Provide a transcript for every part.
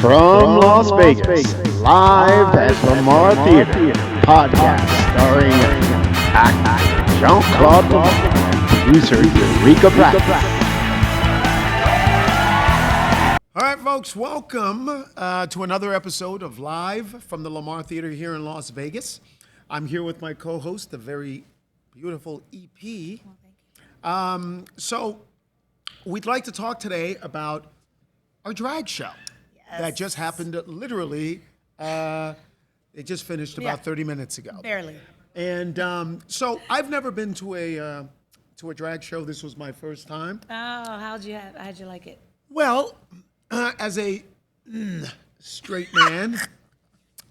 From Las Vegas, live at LaMarre Theater, podcast starring actor Jean-Claude Lamar, producer Eurika Pratts. All right, folks, welcome to another episode of Live from the LaMarre Theater here in Las Vegas. I'm here with my co-host, the very beautiful EP. So we'd like to talk today about our drag show that just happened literally, it just finished about 30 minutes ago. Barely. And so I've never been to a drag show. This was my first time. Oh, how'd you like it? Well, as a straight man,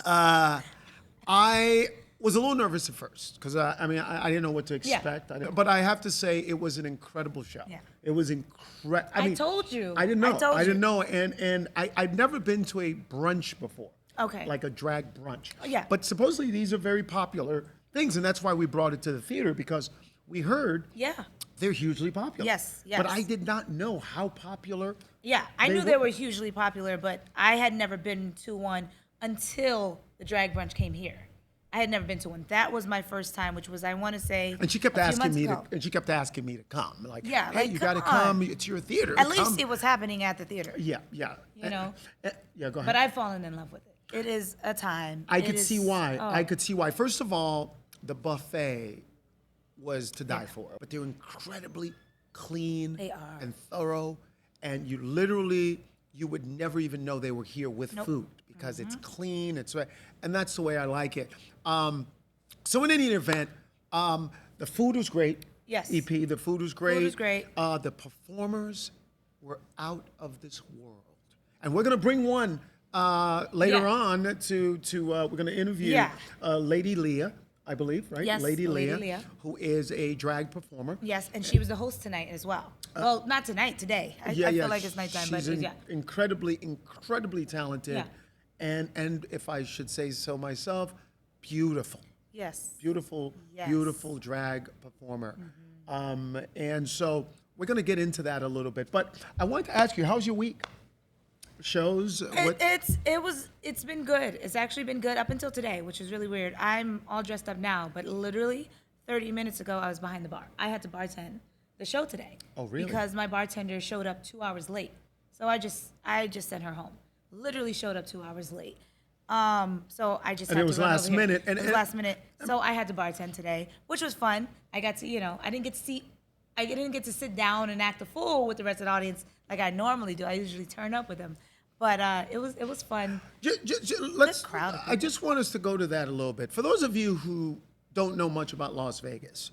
I was a little nervous at first because I didn't know what to expect. Yeah. But I have to say it was an incredible show. Yeah. It was incredible. I told you. I didn't know. I didn't know, and I'd never been to a brunch before. Okay. Like a drag brunch. Yeah. But supposedly these are very popular things, and that's why we brought it to the theater because we heard. Yeah. They're hugely popular. Yes. But I did not know how popular. Yeah, I knew they were hugely popular, but I had never been to one until the drag brunch came here. I had never been to one. That was my first time, which was, I want to say, and she kept a few asking months me ago. and she kept asking me to come. Like, Yeah, hey, like, you come got to on. come. It's your theater. At Come. least it was happening at the theater. Yeah, yeah. You know? Yeah, go ahead. But I've fallen in love with it. It is a time. I could see why. Oh. I could see why. First of all, the buffet was to die for, but they're incredibly clean They are. and thorough, and you would never even know they were here with food because it's clean. It's right, and that's the way I like it. So in any event, the food was great. Yes. EP, the food was great. Food was great. The performers were out of this world, and we're gonna bring one later on to we're gonna interview Lady Leah, I believe, right? Yes, Lady Lady Leah, Leah. who is a drag performer. Yes, and she was the host tonight as well. Well, not tonight, today. I feel like it's nighttime, but She's yeah. incredibly talented, Yeah. and if I should say so myself, beautiful. Yes. Beautiful, Yes. beautiful drag performer. And so we're going to get into that a little bit. But I wanted to ask you, how's your week? Shows? It's been good. It's actually been good up until today, which is really weird. I'm all dressed up now, but literally 30 minutes ago, I was behind the bar. I had to bartend the show today. Oh, really? Because my bartender showed up 2 hours late. So I just sent her home. Literally showed up 2 hours late. So I just And had it was to run last over here. minute, It was last minute. So I had to bartend today, which was fun. I got to, I didn't get to sit down and act a fool with the rest of the audience like I normally do. I usually turn up with them. But it was fun. Crowd of I just want us to go to that a little bit. For those of you who don't know much about Las Vegas,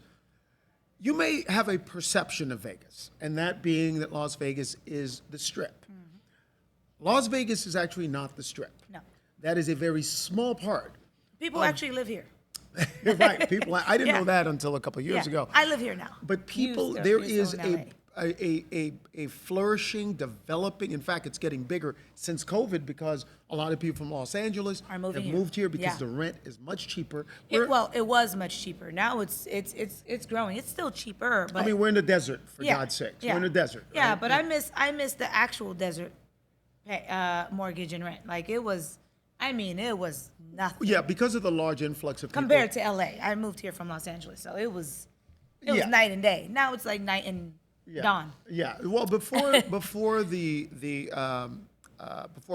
you may have a perception of Vegas, and that being that Las Vegas is the Strip. Las Vegas is actually not the Strip. No. That is a very small part. People actually live here. Right. People. I didn't Yeah. know that until a couple of years ago. I live here now. But people, You there still is in LA. a flourishing, developing. In fact, it's getting bigger since COVID because a lot of people from Los Angeles Are moving have here. moved here because Yeah. the rent is much cheaper. It was much cheaper. Now it's growing. It's still cheaper, but I mean, we're in the desert, for yeah, God's sake. yeah. We're in the desert. Yeah, right? but I miss the actual desert mortgage and rent. Like it was nothing Yeah, because of the large influx of people. compared to LA. I moved here from Los Angeles, so it was Yeah. night and day. Now it's like night and dawn. Yeah. Well, before before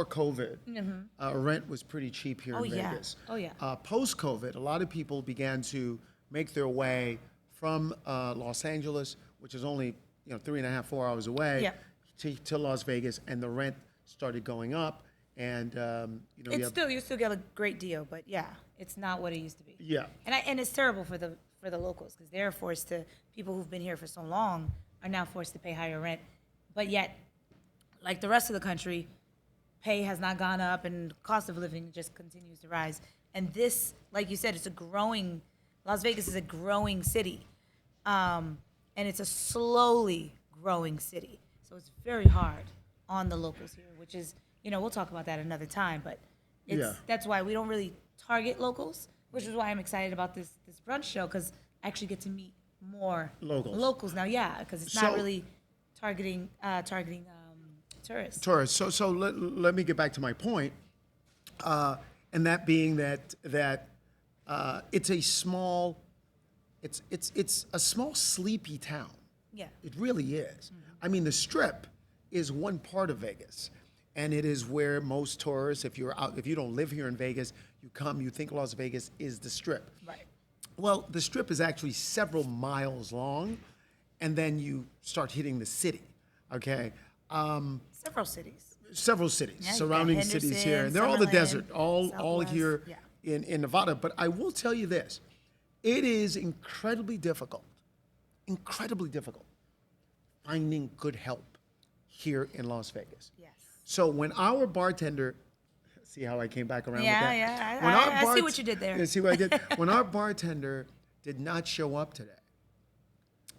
COVID, rent was pretty cheap here in yeah. Vegas. Oh, yeah. Post COVID, a lot of people began to make their way from Los Angeles, which is only 3.5, 4 hours away, Yeah. to Las Vegas, and the rent started going up. And You still get a great deal, but yeah, it's not what it used to be. Yeah. And it's terrible for the locals because they're forced to, people who've been here for so long are now forced to pay higher rent, but yet, like the rest of the country, pay has not gone up and cost of living just continues to rise. And this, like you said, Las Vegas is a growing city, and it's a slowly growing city. So it's very hard on the locals here, which is, we'll talk about that another time, but that's why we don't really target locals, which is why I'm excited about this brunch show, because I actually get to meet more Locals. locals now, because it's not really targeting tourists. Tourists. So let me get back to my point, and that being that it's a small, it's a small sleepy town. Yeah. It really is. I mean, the Strip is one part of Vegas, and it is where most tourists, if you don't live here in Vegas, you come, you think Las Vegas is the Strip. Right. Well, the Strip is actually several miles long, and then you start hitting the city. Okay. Several cities. Several cities, Yeah, you got surrounding cities here, Henderson, and they're all the Summerlin, desert, all Southwest, here yeah. in Nevada. But I will tell you this: it is incredibly difficult finding good help here in Las Vegas. Yes. So when our bartender, see how I came back around with that? Yeah. When our I see what you did there. You see what I did? When our bartender did not show up today,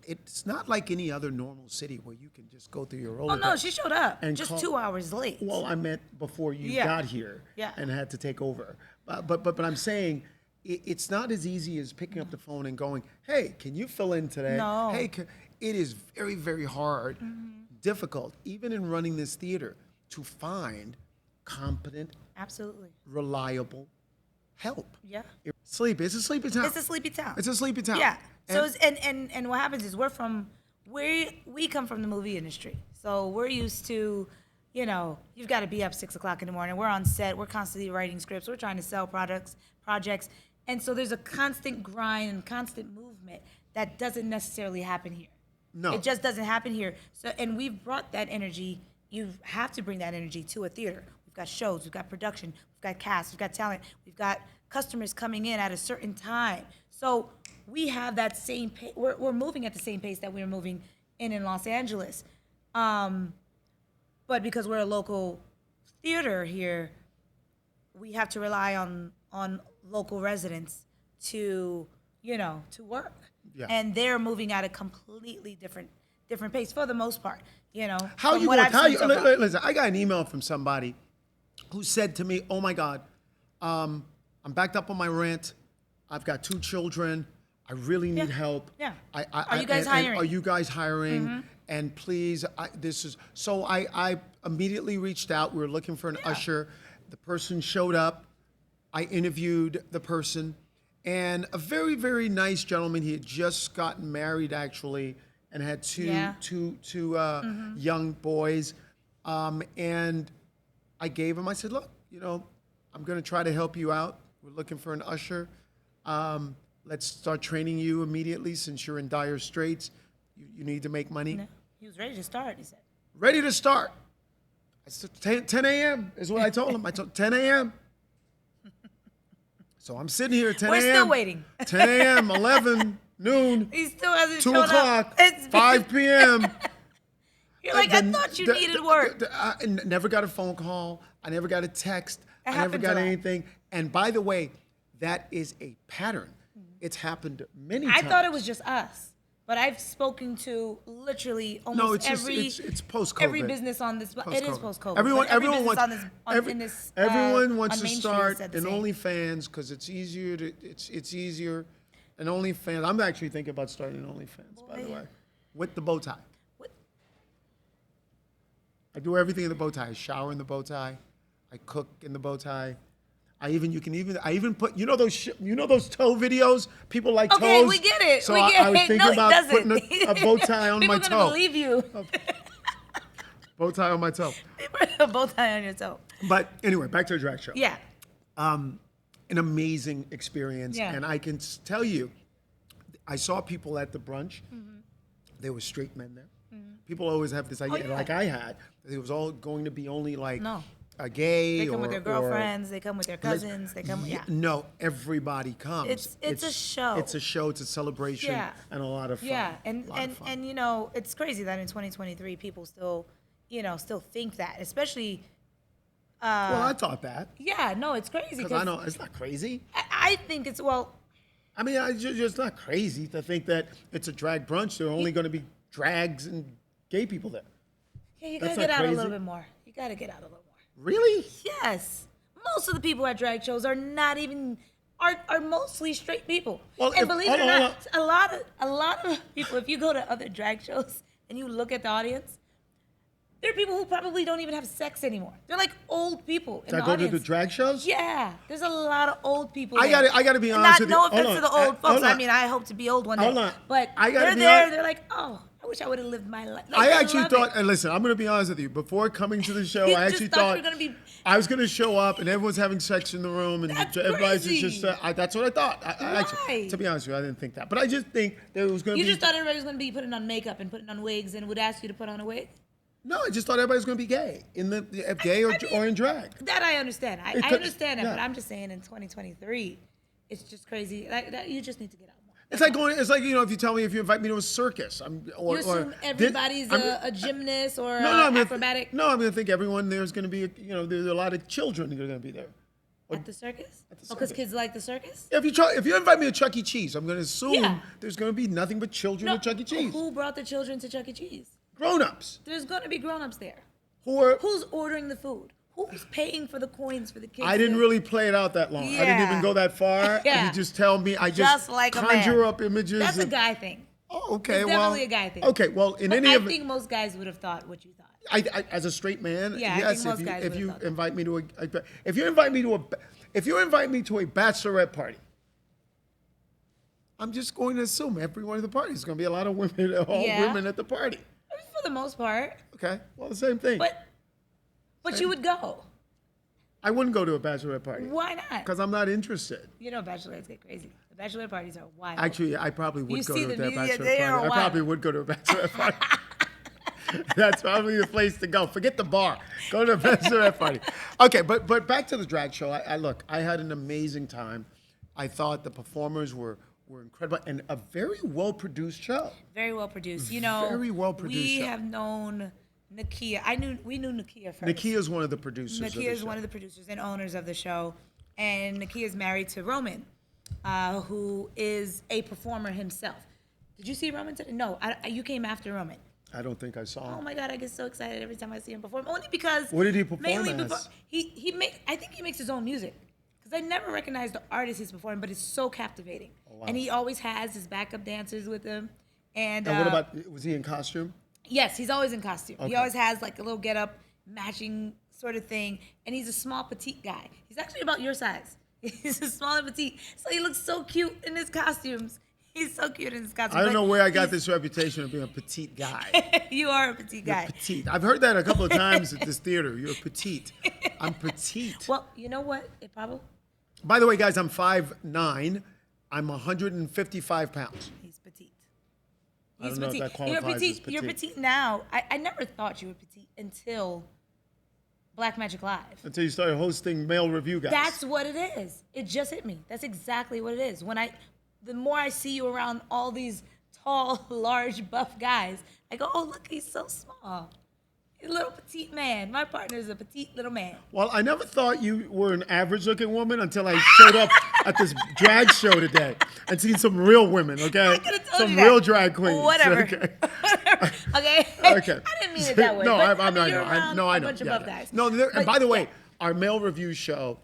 it's not like any other normal city where you can just go through your roller. Oh no, she showed up and just call- 2 hours late. Well, I meant before you Yeah. got here Yeah. and had to take over. But I'm saying it's not as easy as picking up the phone and going, "Hey, can you fill in today?" No. Hey, it is very, very hard, difficult, even in running this theater, to find competent, Absolutely. reliable help. Yeah. It's a sleepy town. It's a sleepy town. It's a sleepy town. Yeah. So And- and what happens is we come from the movie industry. So we're used to, you've got to be up 6 o'clock in the morning. We're on set. We're constantly writing scripts. We're trying to sell projects. And so there's a constant grind and constant movement that doesn't necessarily happen here. No. It just doesn't happen here. So, and we've brought that energy. You have to bring that energy to a theater. We've got shows, we've got production, we've got cast, we've got talent, we've got customers coming in at a certain time. So we have that same pace. We're moving at the same pace that we were moving in Los Angeles. But because we're a local theater here, we have to rely on local residents to work. Yeah. And they're moving at a completely different pace for the most part. How from you what work? I've How seen you so far. listen? I got an email from somebody who said to me, "Oh my God, I'm backed up on my rent. I've got 2 children. I really need help. Yeah. Are you guys hiring? Are you guys hiring? And please, this is." So I immediately reached out. We were looking for an usher. The person showed up. I interviewed the person, and a very, very nice gentleman. He had just gotten married, actually, and had two young boys. And I gave him. I said, "Look, I'm going to try to help you out. We're looking for an usher. Let's start training you immediately since you're in dire straits. You need to make money." No, he was ready to start, he said. Ready to start. I said 10 a.m. is what I told him. I told 10 a.m. So I'm sitting here at 10 a.m. We're still waiting. 10 a.m., 11, noon, He still hasn't 2 shown o'clock, up. It's 5 p.m. You're like, I thought you needed work. I never got a phone call. I never got a text. It I never happens got a lot. anything. And by the way, that is a pattern. It's happened many times. I thought it was just us, but I've spoken to literally almost it's post-COVID. every business on this. It is post-COVID. Everyone but every wants business in this, everyone wants on to Main Street start said the an same. OnlyFans because it's easier to it's easier. An OnlyFans. I'm actually thinking about starting an OnlyFans, by the way, with the bow tie. What? I do everything in the bow tie. I shower in the bow tie. I cook in the bow tie. I even put those toe videos. People like toes. Okay, we get it. So we get I was it. thinking No, he about doesn't. putting a bow tie on my People toe. gonna believe you. Bow tie on my toe. A bow tie on your toe. But anyway, back to the drag show. Yeah. An amazing experience. Yeah. And I can tell you, I saw people at the brunch. There were straight men there. People always have this idea, yeah. like I had, that it was all going to be only like No. a gay They come with their or- girlfriends. They come with their cousins. They come. Yeah. No, everybody comes. It's a show. It's a show. It's a celebration. Yeah. And a lot of fun. Yeah, A lot of fun. and it's crazy that in 2023 people still think that, especially. Well, I thought that. Yeah, no, it's crazy. Because I know it's not crazy. I think it's I mean, it's just not crazy to think that it's a drag brunch. There are only going to be drags and gay people there. Yeah, you That's gotta get not out a crazy. little bit more. You gotta get out a little more. Really? Yes, most of the people at drag shows are not even are mostly straight people. Well, and if- believe it or hold on, not, a lot of people. If you go to other drag shows and you look at the audience, There are people who probably don't even have sex anymore. They're like old people in the That go to audience. the drag shows? Yeah, there's a lot of old people. I there. gotta be And honest with you. No Hold offense on. to the old Hold folks. I on. mean, I hope to be old one day. Hold on. But I gotta they're be there. honest. They're like, oh, I wish I would have lived my life. Like, I they actually love thought, it. and listen, I'm going to be honest with you. Before coming to the show, You I just actually thought you thought were gonna be- I was going to show up and everyone's having sex in the room and That's everybody's crazy. just. That's what I thought. I actually, Why? to be honest with you, I didn't think that. But I just think there was going to You be. just thought everybody was going to be putting on makeup and putting on wigs and would ask you to put on a wig? No, I just thought everybody was going to be gay gay or in drag. That I understand. I could- understand that, yeah. but I'm just saying in 2023, it's just crazy. That you just need to get out more. It's like going. It's like if you tell me if you invite me to a circus, You assume everybody's a gymnast or an acrobatic No, I'm going to think everyone there's going to be. There's a lot of children that are going to be there. at the circus. At the Because circus. kids like the circus. If you invite me to Chuck E. Cheese, I'm going to assume Yeah. there's going to be nothing but children at Chuck E. Cheese. Who brought the children to Chuck E. Cheese? Grown-ups There's going to be grown-ups there. who are. Who's ordering the food? Who's paying for the coins for the kids? I didn't really play it out that long. I didn't Yeah. even go that far. Yeah. You just tell me. I just like a conjure man. up images. That's a of- guy thing. Oh, okay. It's well, definitely a guy thing. Okay. Well, in But any I event, think most guys would have thought what you thought. I as a straight man, Yeah, I yes. think most guys if would've you thought that. invite me to if you invite me to a bachelorette party, I'm just going to assume everyone at the party is going to be a lot of women, all Yeah. women at the party. For the most part. Okay. Well, the same thing. But you would go. I wouldn't go to a bachelorette party Why not? because I'm not interested. You know, bachelorettes get crazy. The bachelorette parties are wild. Actually, I probably would You go see to the that media, bachelorette they are party. I wild. probably would go to a bachelorette party. That's probably the place to go. Forget the bar. Go to a bachelorette party. Okay, but back to the drag show. I had an amazing time. I thought the performers were incredible and a very well produced show. Very well produced. You know, Very well-produced we show. have known Nakia. We knew Nakia first. Nakia is one of the producers. Nakia is one of the producers and owners of the show, and Nakia is married to Roman, who is a performer himself. Did you see Roman today? No, you came after Roman. I don't think I saw Oh him. my God, I get so excited every time I see him perform. Only because What did he perform mainly as? Before, I think he makes his own music. Because I never recognize the artist he's performing, but it's so captivating. Oh, wow. And he always has his backup dancers with him. And And what about, was he in costume? yes, he's always in costume. He Okay. always has like a little get up, matching sort of thing. And he's a small, petite guy. He's actually about your size. He's a small and petite. So he looks so cute in his costumes. He's so cute in his costumes. I don't but know where I got he's- this reputation of being a petite guy. You are a petite guy. Petite. I've heard that a couple of times at this theater. You're petite. I'm petite. Well, you know what? It probably... By the way, guys, I'm 5'9". I'm 155 pounds. He's petite. I He's don't know if petite. that qualifies as You're petite. petite now. I never thought you were petite until Black Magic Live. Until you started hosting male review guys. That's what it is. It just hit me. That's exactly what it is. The more I see you around all these tall, large, buff guys, I go, oh, look, he's so small. He's a little petite man. My partner is a petite little man. Well, I never thought you were an average-looking woman until I showed up at this drag show today and seen some real women, okay? I could've told Some you that. real drag queens. Whatever. Okay. Okay? Okay. I didn't mean it that way. No, but, I mean, you're know. around I a know. bunch of Yeah, buff yeah. guys. No, and But, by the way, yeah. our male review show,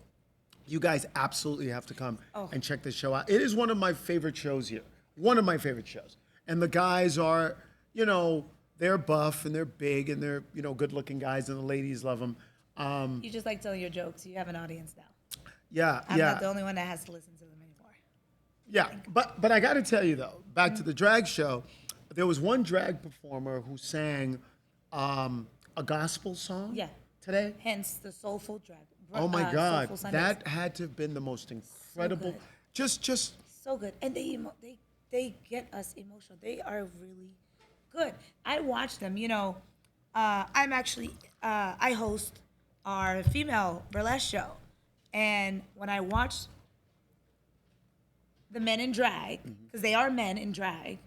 you guys absolutely have to come Oh. and check this show out. It is one of my favorite shows here. One of my favorite shows. And the guys are, they're buff and they're big and they're, good-looking guys and the ladies love them. You just like telling your jokes. You have an audience now. Yeah, I'm yeah. not the only one that has to listen to them anymore. Yeah, but I got to tell you though, back to the drag show, there was one drag performer who sang a gospel song. Yeah. Today. Hence the soulful drag. Oh my God, Soulful Sundays. that had to have been the most incredible. good. Just So good, and they get us emotional. They are really good. I watch them. I'm actually I host our female burlesque show, and when I watch the men in drag, because they are men in drag,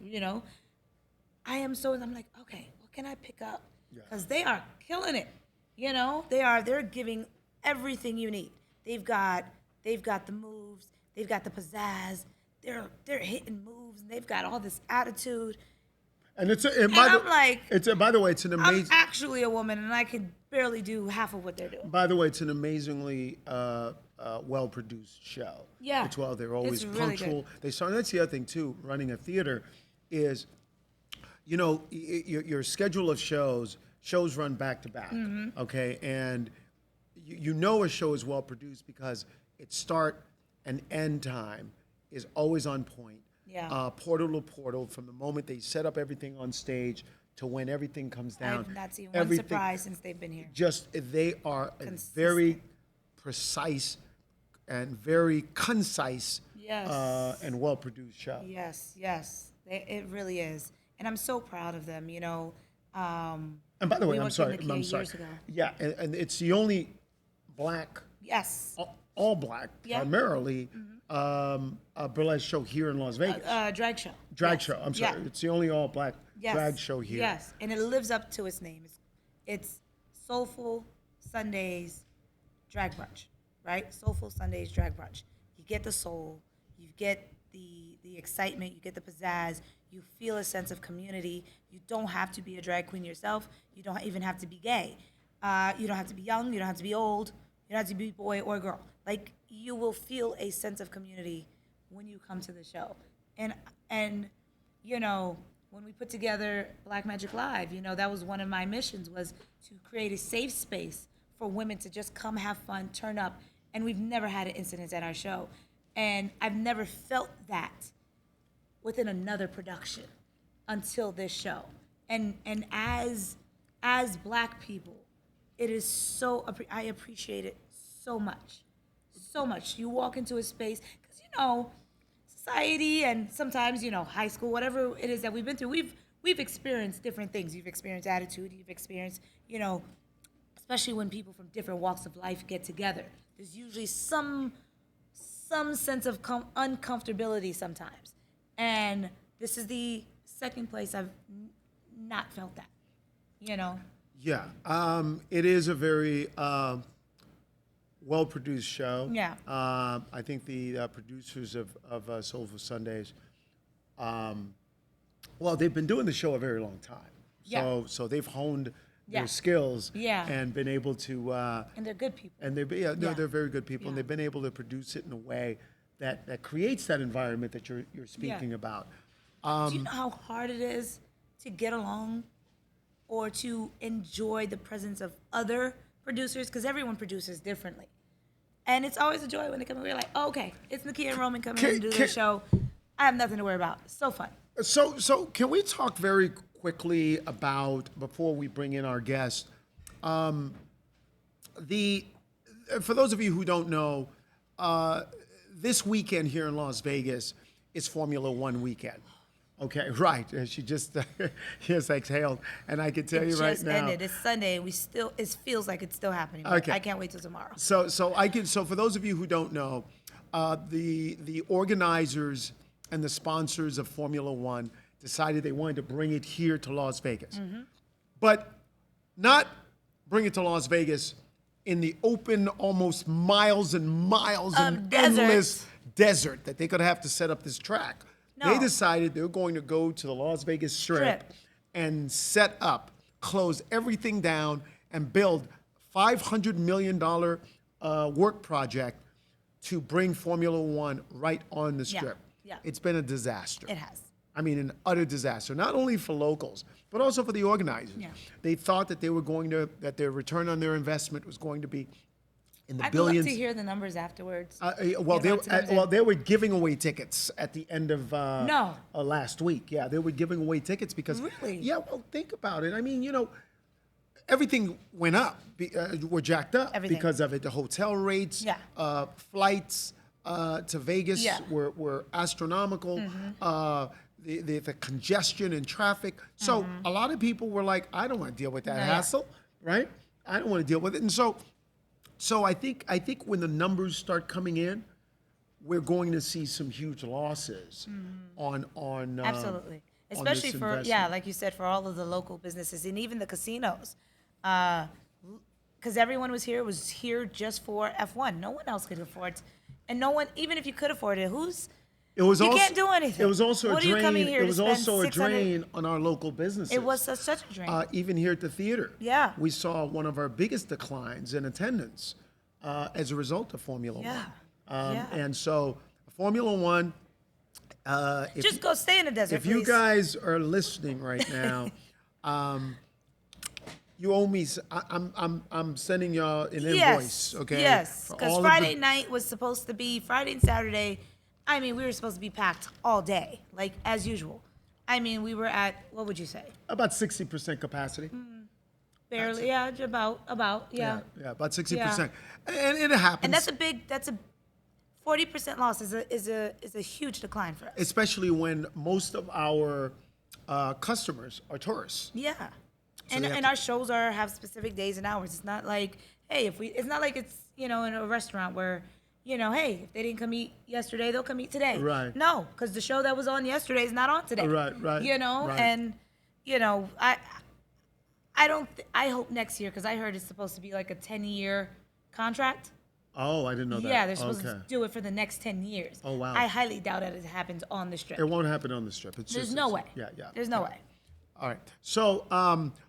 I'm like, okay, what can I pick up? Because they are killing it. They're giving everything you need. They've got the moves, they've got the pizzazz, they're hitting moves, and they've got all this attitude. and it's by the way, it's an I'm amazing. actually a woman, and I could barely do half of what they're doing. By the way, it's an amazingly well-produced show. Yeah. It's they're always It's really punctual. That's the other thing too. Running a theater is, your schedule of shows shows run back to back. Okay, and you know a show is well produced because its start and end time is always on point. Yeah. Portal to portal, from the moment they set up everything on stage to when everything comes down. I've not seen one surprise since they've been here. Just they are a very precise and very concise Yes. and well produced show. Yes, yes, it really is, and I'm so proud of them. You know. And by the way, we I'm worked sorry. in the I'm Kia sorry. years ago. Yeah, and it's the only black, Yes. all black, Yeah. primarily burlesque show here in Las Vegas. Drag show. Drag Yes. show. I'm sorry. Yeah. It's the only all black Yes. drag show here. Yes, and it lives up to its name. It's Soulful Sundays Drag Brunch, right? Soulful Sundays Drag Brunch. You get the soul, you get the excitement, you get the pizzazz, you feel a sense of community. You don't have to be a drag queen yourself. You don't even have to be gay. You don't have to be young. You don't have to be old. You don't have to be boy or girl. Like, you will feel a sense of community when you come to the show. And you know, when we put together Black Magic Live, you know, that was one of my missions, was to create a safe space for women to just come have fun, turn up. And we've never had an incident at our show. And I've never felt that within another production until this show. And as Black people, it is so, I appreciate it so much. So much. You walk into a space, because, you know, society and sometimes, you know, high school, whatever it is that we've been through, we've experienced different things. You've experienced attitude, you've experienced, you know, especially when people from different walks of life get together. There's usually some sense of uncomfortability sometimes. And this is the second place I've not felt that, you know? Yeah. It is a very well-produced show. Yeah. I think the producers of Soulful Sundays, well, they've been doing the show a very long time. Yeah. So they've honed Yeah. their skills Yeah. and been able to And they're good people. and they're very good people, and Yeah. they've been able to produce it in a way that creates that environment that you're speaking about. Do you know how hard it is to get along or to enjoy the presence of other producers? Because everyone produces differently. And it's always a joy when they come and we're like, oh, okay, it's Nakia and Roman coming in to do the show. I have nothing to worry about. It's so fun. So can we talk very quickly about, before we bring in our guest, for those of you who don't know, this weekend here in Las Vegas is Formula One weekend. Okay, right. And she just exhaled, and I can tell you right now. It just ended. It's Sunday, and it feels like it's still happening. Okay. I can't wait till tomorrow. So for those of you who don't know, the organizers and the sponsors of Formula One decided they wanted to bring it here to Las Vegas, but not bring it to Las Vegas in the open, almost miles and miles and endless desert that they could have to set up this track. No. They decided they were going to go to the Las Vegas Strip and set up, close everything down, and build $500 million work project to bring Formula One right on the Strip. Yeah. It's been a disaster. It has. I mean, an utter disaster, not only for locals, but also for the organizers. Yeah. They thought that that their return on their investment was going to be in the I'd billions. love to hear the numbers afterwards. They were giving away tickets at the end of No. last week. Yeah, they were giving away tickets because. Really? Yeah, well, think about it. I mean, you know, everything went up. Were jacked up Everything. because of it. The hotel rates, Yeah. flights to Vegas Yeah. were astronomical. The congestion and traffic. So a lot of people were like, I don't want to deal with that hassle, right? I don't want to deal with it. And so I think when the numbers start coming in, we're going to see some huge losses on Absolutely. on Especially this for, investment. like you said, for all of the local businesses and even the casinos. Because everyone was here just for F1. No one else could afford and no one, even if you could afford it, you can't do anything. It was also What a are you drain. coming here It to was spend also a 600 drain on our local businesses. It was such a drain. Even here at the theater. Yeah. We saw one of our biggest declines in attendance as a result of Formula Yeah. One. Yeah. And so Formula One. Just go stay in the desert, If you please. guys are listening right now, You owe me. I'm sending y'all an invoice. Okay. Yes, for because all of Friday night was supposed to be Friday and Saturday. I mean, we were supposed to be packed all day, like as usual. I mean, we were at what would you say? About 60% capacity. Barely, yeah, about, yeah. Yeah, about 60%, and it happens. And that's a 40% loss is a huge decline for us. Especially when most of our customers are tourists. Yeah. So And our shows have specific days and hours. It's not like, hey, it's not like it's, in a restaurant where, hey, if they didn't come eat yesterday, they'll come eat today. Right. No, because the show that was on yesterday is not on today. Right. Right. And, I hope next year, because I heard it's supposed to be like a 10-year contract. Oh, I didn't know that. Yeah, they're supposed to do it for the next 10 years. Oh, wow. I highly doubt that it happens on the Strip. It won't happen on the Strip. There's no way. Yeah. There's no way. All right. So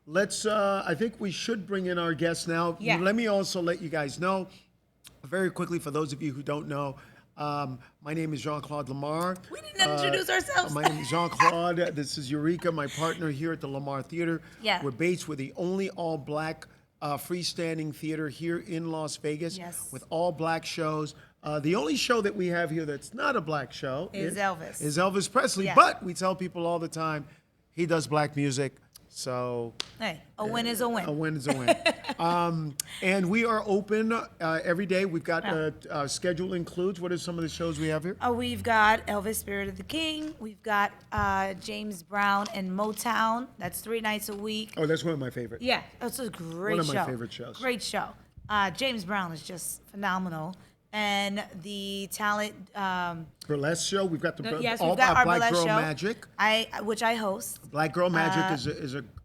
let's. I think we should bring in our guests now. Yeah. Let me also let you guys know very quickly, for those of you who don't know. My name is Jean-Claude Lamar. We didn't introduce ourselves. My name is Jean-Claude. This is Eurika, my partner here at the LaMarre Theater. Yeah. We're based with the only all-black freestanding theater here in Las Vegas. Yes. With all black shows. The only show that we have here that's not a black show Is Elvis. Is Elvis Presley. Yeah. But we tell people all the time, he does black music. So Hey, a win is a win. a win is a win. And we are open every day. We've got schedule includes. What are some of the shows we have here? We've got Elvis, Spirit of the King. We've got James Brown and Motown. That's 3 nights a week. Oh, that's one of my favorites. Yeah, it's a great show. One of my favorite shows. Great show. James Brown is just phenomenal. And the talent. Burlesque show. We've got Yes, all we've got our Black burlesque Girl show. Magic. Which I host. Black Girl Magic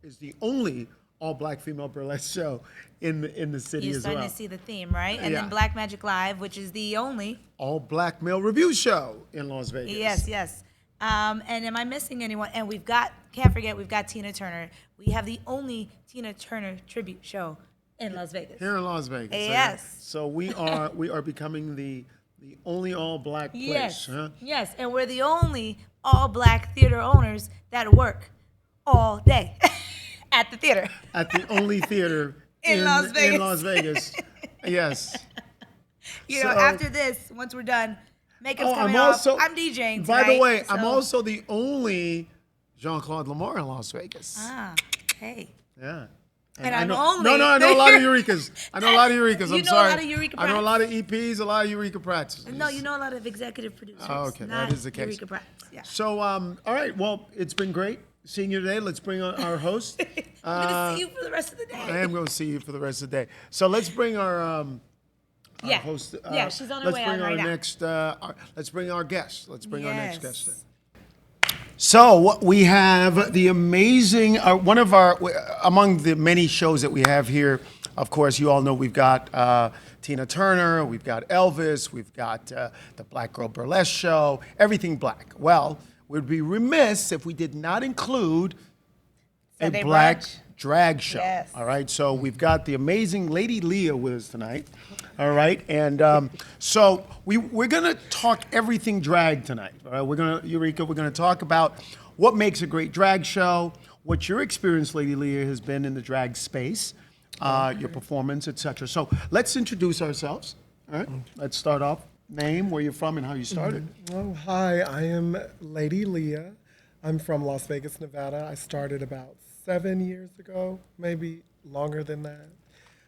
is the only all black female burlesque show in the city You're as well. starting to see the theme, right? And Yeah. then Black Magic Live, which is the only. All black male review show in Las Vegas. Yes. And am I missing anyone? And can't forget, we've got Tina Turner. We have the only Tina Turner tribute show in Las Vegas. Here in Las Vegas. Yes. So we are becoming the only all black place. Yes. Huh? Yes. And we're the only all black theater owners that work all day at the theater. At the only theater In Las Vegas. In Las Vegas. Yes. You know, So- after this, once we're done, makeup's coming I'm off. also. I'm DJing By the tonight, way, I'm so- also the only Jean-Claude Lamar in Las Vegas. Hey. Yeah. And I I'm know, only- No, I know a lot of Eureka's. I know a lot of Eureka's. You I'm know a sorry. lot of Eureka I know a Pratts. lot of EPs, a lot of Eureka Pratts. No, you know a lot of executive producers. Oh, okay, not that is the case. Eureka Pratts. Yeah. So, all right. Well, it's been great seeing you today. Let's bring on our host. I'm gonna see you for the rest of the day. I am going to see you for the rest of the day. So let's bring our Yeah. host. Yeah, she's on her let's way bring out our right now. next. Let's bring our guest. Let's bring our next Yes. guest in. So we have the amazing one of our among the many shows that we have here. Of course, you all know we've got Tina Turner, we've got Elvis, we've got the Black Girl Burlesque show, everything black. Well, we'd be remiss if we did not include a Sunday black brunch. drag show. Yes. All right, so we've got the amazing Lady Leah with us tonight. All right, and so we're gonna talk everything drag tonight. All right, Eureka, we're gonna talk about what makes a great drag show, what your experience, Lady Leah, has been in the drag space, your performance, etc. So let's introduce ourselves. All right, let's start off. Name, where you're from, and how you started. Oh, hi, I am Lady Leah. I'm from Las Vegas, Nevada. I started about 7 years ago, maybe longer than that.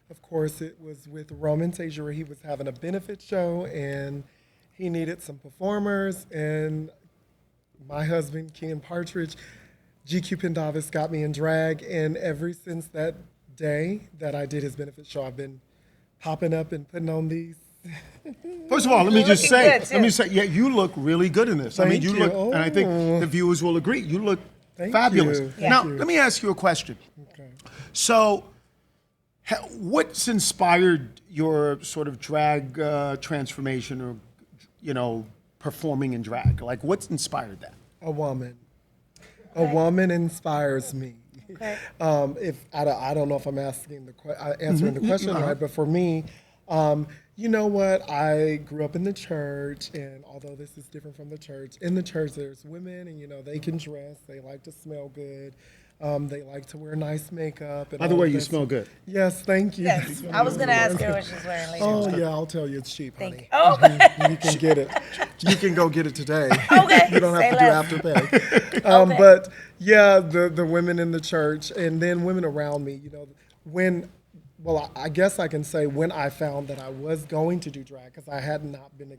Of course, it was with Roman Tejura. He was having a benefit show, and he needed some performers, and my husband, Ken Partridge, GQ Pendavis, got me in drag, and ever since that day that I did his benefit show, I've been popping up and putting on these. First of all, let me just looking say, good, let me too. say, yeah, you look really good in this. I mean, Thank you you. look, and I think Oh. the viewers will agree. You look Thank fabulous. you. Yeah. Now, Thank you. let me ask you a question. Okay. So, what's inspired your sort of drag transformation, or performing in drag? Like, what's inspired that? A woman. A woman inspires me. Okay. If I don't know if I'm answering the question right, but for me, you know what? I grew up in the church, and although this is different from the church, in the church there's women, and they can dress, they like to smell good. They like to wear nice makeup. And By the all way, of you this. smell good. Yes, thank you. Yes, I was gonna ask her what she's wearing later. Oh yeah, I'll tell you, it's cheap, honey. Oh, You can get it. You can go get it today. Okay, You don't have say to less. do afterpay. Okay. But yeah, the women in the church and then women around me, well, I guess I can say when I found that I was going to do drag, because I had not been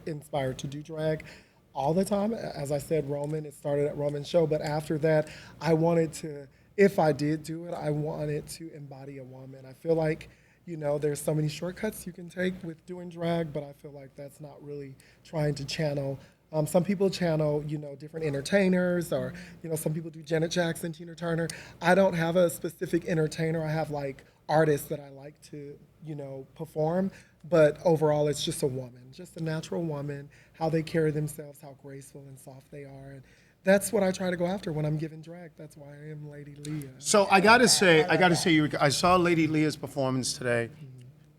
inspired to do drag all the time. As I said, Roman, it started at Roman's show, but after that, I wanted to, if I did do it, I wanted to embody a woman. I feel like, there's so many shortcuts you can take with doing drag, but I feel like that's not really trying to channel. Some people channel, different entertainers, or, some people do Janet Jackson, Tina Turner. I don't have a specific entertainer. I have artists that I like to, perform, but overall it's just a woman, just a natural woman, how they carry themselves, how graceful and soft they are. And that's what I try to go after when I'm giving drag. That's why I am Lady Leah. So I gotta say, Eureka, I saw Lady Leah's performance today.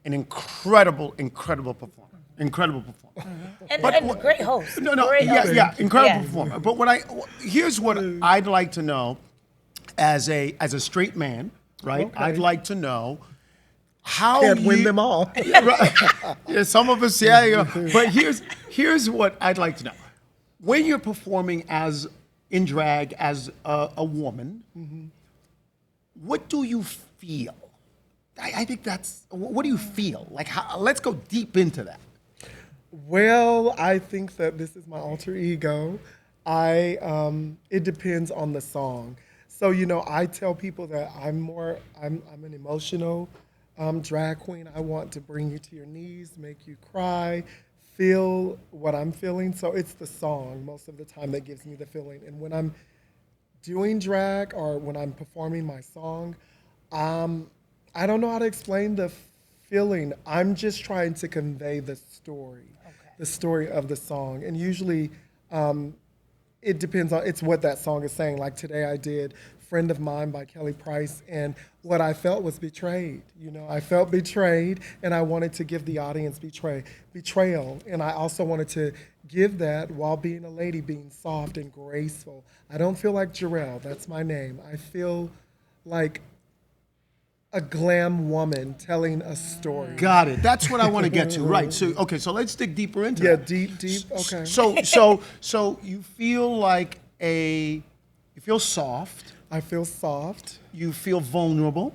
An incredible performer. Incredible performer. And great host. No, Great host. incredible Yeah. performer. But here's what I'd like to know, as a straight man, right? Okay. I'd like to know how Can't win them all. Yeah, some of us, yeah. But here's what I'd like to know: when you're performing in drag as a woman, what do you feel? I think what do you feel? Let's go deep into that. Well, I think that this is my alter ego. It depends on the song. So, I tell people that I'm an emotional drag queen. I want to bring you to your knees, make you cry, feel what I'm feeling. So it's the song most of the time that gives me the feeling. And when I'm doing drag or when I'm performing my song, I don't know how to explain the feeling. I'm just trying to convey the story, the story of the song. And usually it depends on, it's what that song is saying. Like today I did Friend of Mine by Kelly Price, and what I felt was betrayed. I felt betrayed, and I wanted to give the audience betrayal. And I also wanted to give that while being a lady, being soft and graceful. I don't feel like Jarrell, that's my name. I feel like a glam woman telling a story. Got it. That's what I want to get to. Right. So let's dig deeper into that. Deep, okay. So you feel like you feel soft. I feel soft. You feel vulnerable.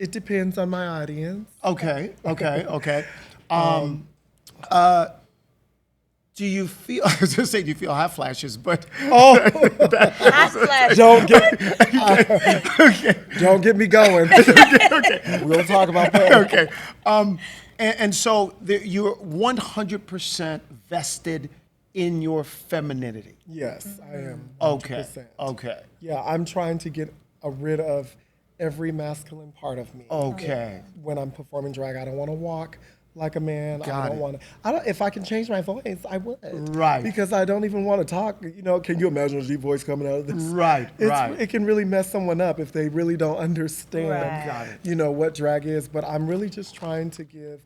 It depends on my audience. Okay. Do you feel? I was gonna say, do you feel hot flashes? But Hot flash. Don't get me going. We'll talk about that. okay. And so you're 100% vested in your femininity. Yes, I am. 100%. Okay. Yeah, I'm trying to get rid of every masculine part of me. Okay. When I'm performing drag, I don't want to walk like a man. Got I it. don't want to. If I can change my voice, I would. Right. Because I don't even want to talk. Can you imagine a deep voice coming out of this? Right. It can really mess someone up if they really don't understand. Right. Got it. What drag is. But I'm really just trying to give.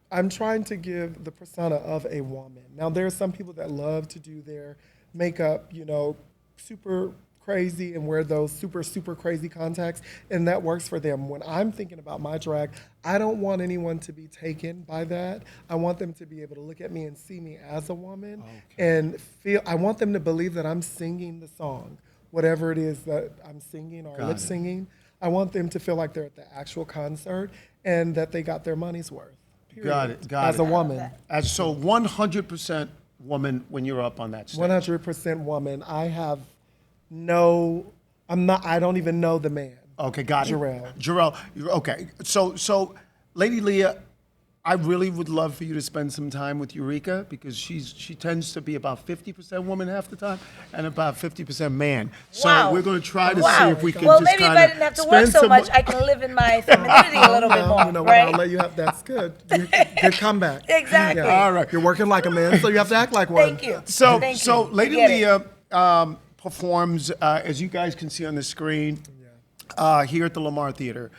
I'm trying to give the persona of a woman. Now, there are some people that love to do their makeup, super crazy and wear those super, super crazy contacts, and that works for them. When I'm thinking about my drag, I don't want anyone to be taken by that. I want them to be able to look at me and see me as a woman and I want them to believe that I'm singing the song, whatever it is that I'm singing or lip singing. I want them to feel like they're at the actual concert and that they got their money's worth. Got it. As a woman. So 100% woman when you're up on that stage. 100% woman. I don't even know the man. Okay, got it. Jarrell. Okay. So Lady Leah, I really would love for you to spend some time with Eurika because she tends to be about 50% woman half the time and about 50% man. So Wow. we're going to try to Wow. see if we can Well, just maybe if kind I of didn't have to work so much, I can live in my femininity a little bit more, You know what? right? I'll let you have. That's good. Good comeback. Exactly. All right. You're working like a man, so you have to act like one. Thank you. So Thank so you. Lady I get it. Leah performs, as you guys can see on the screen, here at the LaMarre Theater.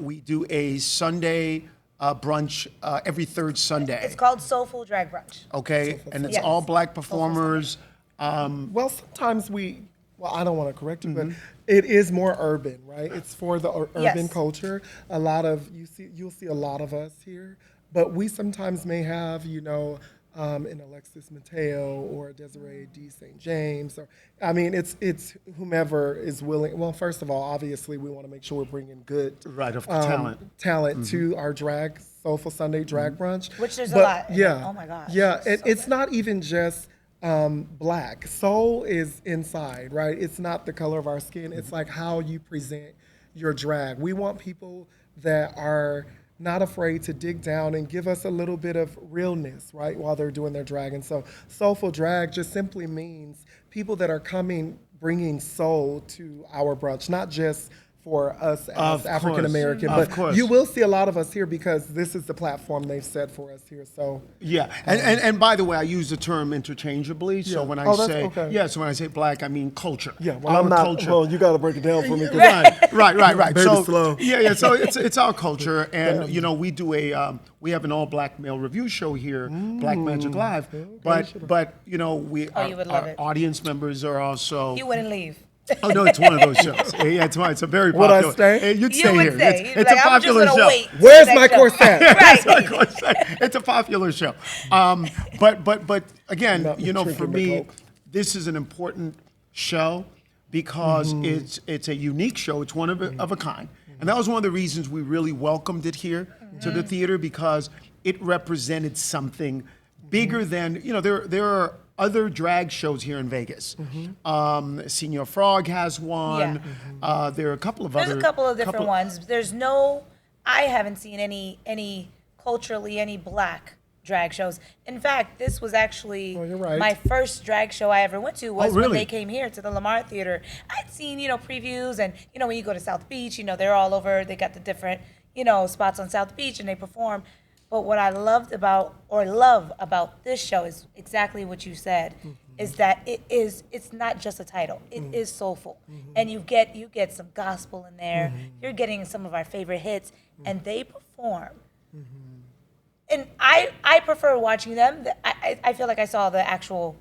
We do a Sunday brunch every third Sunday. It's called Soulful Drag Brunch. Okay, and it's Yes. all black performers. Well, sometimes I don't want to correct you, but it is more urban, right? It's for the urban culture. You'll see a lot of us here, but we sometimes may have, an Alexis Mateo or a Desiree D. St. James, it's whomever is willing. Well, first of all, obviously, we want to make sure we're bringing good talent to our Soulful Sunday drag brunch, which there's a lot. Yeah. Oh my gosh. Yeah, and so it's good. not even just black. Soul is inside, right? It's not the color of our skin. It's like how you present your drag. We want people that are not afraid to dig down and give us a little bit of realness, right, while they're doing their drag. And so soulful drag just simply means people that are bringing soul to our brunch, not just for us as African American, but you will see a lot of us here because this is the platform they've set for us here. So and by the way, I use the term interchangeably. So when I say black, I mean culture. Yeah, well, I'm not. Culture. Well, you got to break it down for me. Right. Baby So slow. So it's our culture, and we do we have an all black male review show here, Black Magic Live. But we you would love our it. audience members are also. You wouldn't leave. Oh no, it's one of those shows. Yeah, it's a very Would popular. I stay? You'd You stay would here. stay. It's a I'm just popular gonna show. wait. Where's Next my show. corset? Right. It's a popular show. But again, Not for drinking me, the Coke. this is an important show because it's a unique show. It's one of a kind, and that was one of the reasons we really welcomed it here to the theater because it represented something bigger than there are other drag shows here in Vegas. Senior Frog has one. Yeah. There are a couple of There's other. a couple of different ones. I haven't seen any culturally any black drag shows. In fact, this was actually you're right. my first drag show I ever went to was really? when they came here to the LaMarre Theater. I'd seen, previews and, when you go to South Beach, they're all over. They got the different, spots on South Beach and they perform. But what I love about this show is exactly what you said, is that it's not just a title. It is soulful. And you get some gospel in there. You're getting some of our favorite hits, and they perform. And I prefer watching them. I feel like I saw the actual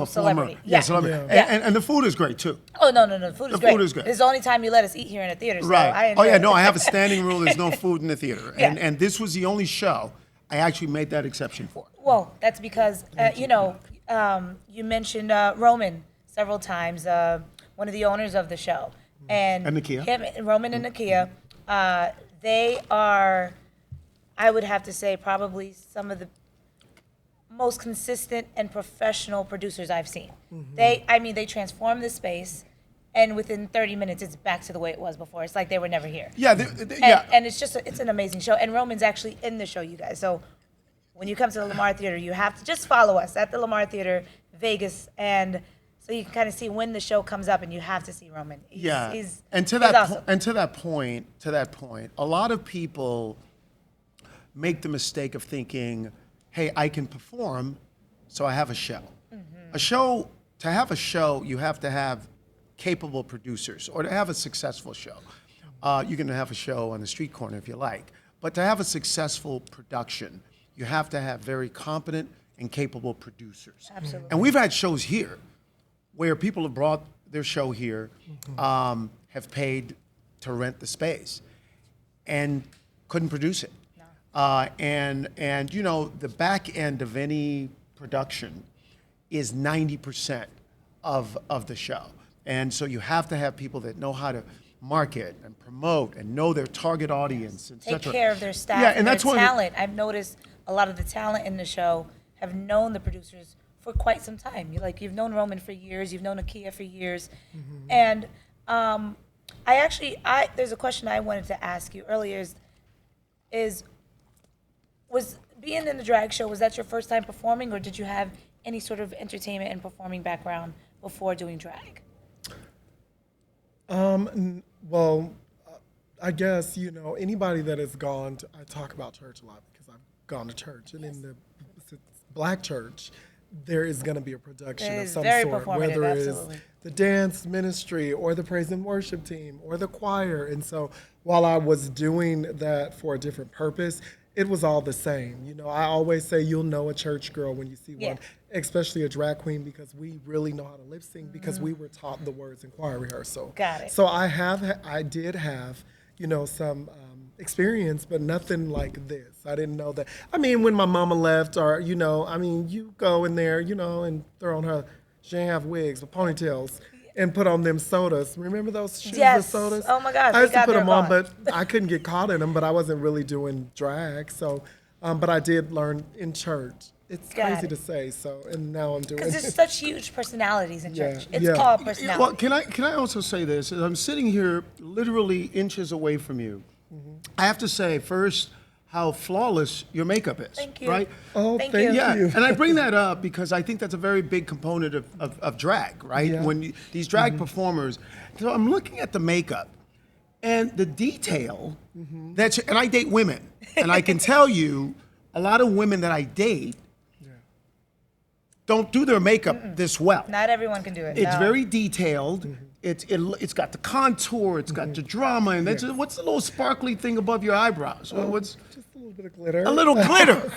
celebrity. Yeah, celebrity. And the food is great too. Oh, no, the food is great. Food is good. It's the only time you let us eat here in a theater. So Right. I enjoy it. I have a standing rule. There's no food in the theater. Yeah. And this was the only show I actually made that exception for. Well, that's because, you mentioned Roman several times, one of the owners of the show. And Nakia. Roman and Nakia, they are, I would have to say, probably some of the most consistent and professional producers I've seen. They transform the space, and within 30 minutes, it's back to the way it was before. It's like they were never here. Yeah, And it's just, it's an amazing show. And Roman's actually in the show, you guys. So when you come to the LaMarre Theater, you have to just follow us at the LaMarre Theater, Vegas, and so you can kind of see when the show comes up, and you have to see Roman. He's awesome. And to that point, a lot of people make the mistake of thinking, hey, I can perform, so I have a show. To have a show, you have to have capable producers, or to have a successful show. You can have a show on the street corner if you like, but to have a successful production, you have to have very competent and capable producers. Absolutely. And we've had shows here where people have brought their show here, have paid to rent the space, and couldn't produce it. And the back end of any production is 90% of the show. And so you have to have people that know how to market and promote and know their target audience, et Take cetera. care of their staff and their talent. I've noticed a lot of the talent in the show have known the producers for quite some time. You've known Roman for years, you've known Nakia for years. And there's a question I wanted to ask you earlier was being in the drag show, was that your first time performing, or did you have any sort of entertainment and performing background before doing drag? Well, I guess, anybody that has I talk about church a lot because I've gone to church, and in the black church, there is going to be a production It of is some very sort, performative, whether absolutely. it's the dance ministry or the praise and worship team or the choir. And so while I was doing that for a different purpose, it was all the same. You know, I always say you'll know a church girl when you see Yeah. one, especially a drag queen, because we really know how to lip sync because we were taught the words in choir rehearsal. Got it. So I did have, you know, some experience, but nothing like this. I didn't know that. I mean, when my mama left, or you know, I mean, you go in there, you know, and throw on her. She didn't have wigs with ponytails. And put on them sodas. Remember those shoes Yes. with sodas? Oh my gosh, I used to thank God put them they're on, gone. but I couldn't get caught in them. But I wasn't really doing drag. So, but I did learn in church. It's Got crazy it. to say. So, and now I'm doing Because it. there's such huge personalities in Yeah, church. It's yeah. called personality. Well, can I also say this? As I'm sitting here literally inches away from you, I have to say first how flawless your makeup is. Thank you. Right? Oh, Thank thank you. Yeah, you. and I bring that up because I think that's a very big component of drag, right? Yeah. When these drag performers, so I'm looking at the makeup and the detail and I date women, and I can tell you a lot of women that I date don't do their makeup this well. Not everyone can do it. It's no. very detailed. It's got the contour. It's got the drama, and that's what's the little sparkly thing above your eyebrows? What's Just a little bit of glitter. a little glitter?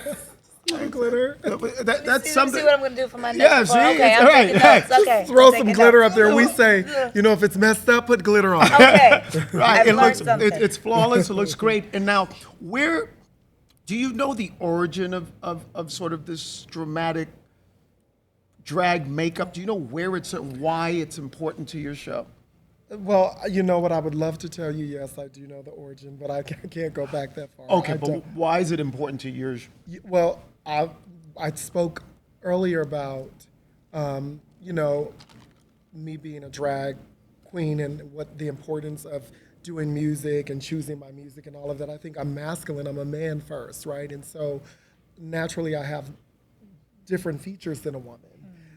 A little glitter. That's See, something. see what I'm going to do for my next Yeah, report? see? Okay, It's I'm right, taking right. notes. Okay. Throw I'm some taking glitter notes. up there. We say, you know, if it's messed up, put glitter on it. Okay. Right, I've it learned looks something. it's flawless. It looks great. And now, where do you know the origin of sort of this dramatic drag makeup? Do you know why it's important to your show? Well, you know what? I would love to tell you, yes, I do know the origin, but I can't go back that far. Okay, I but don't. why is it important to your? Well, I spoke earlier about, you know, me being a drag queen and what the importance of doing music and choosing my music and all of that. I think I'm masculine. I'm a man first, right? And so naturally I have different features than a woman.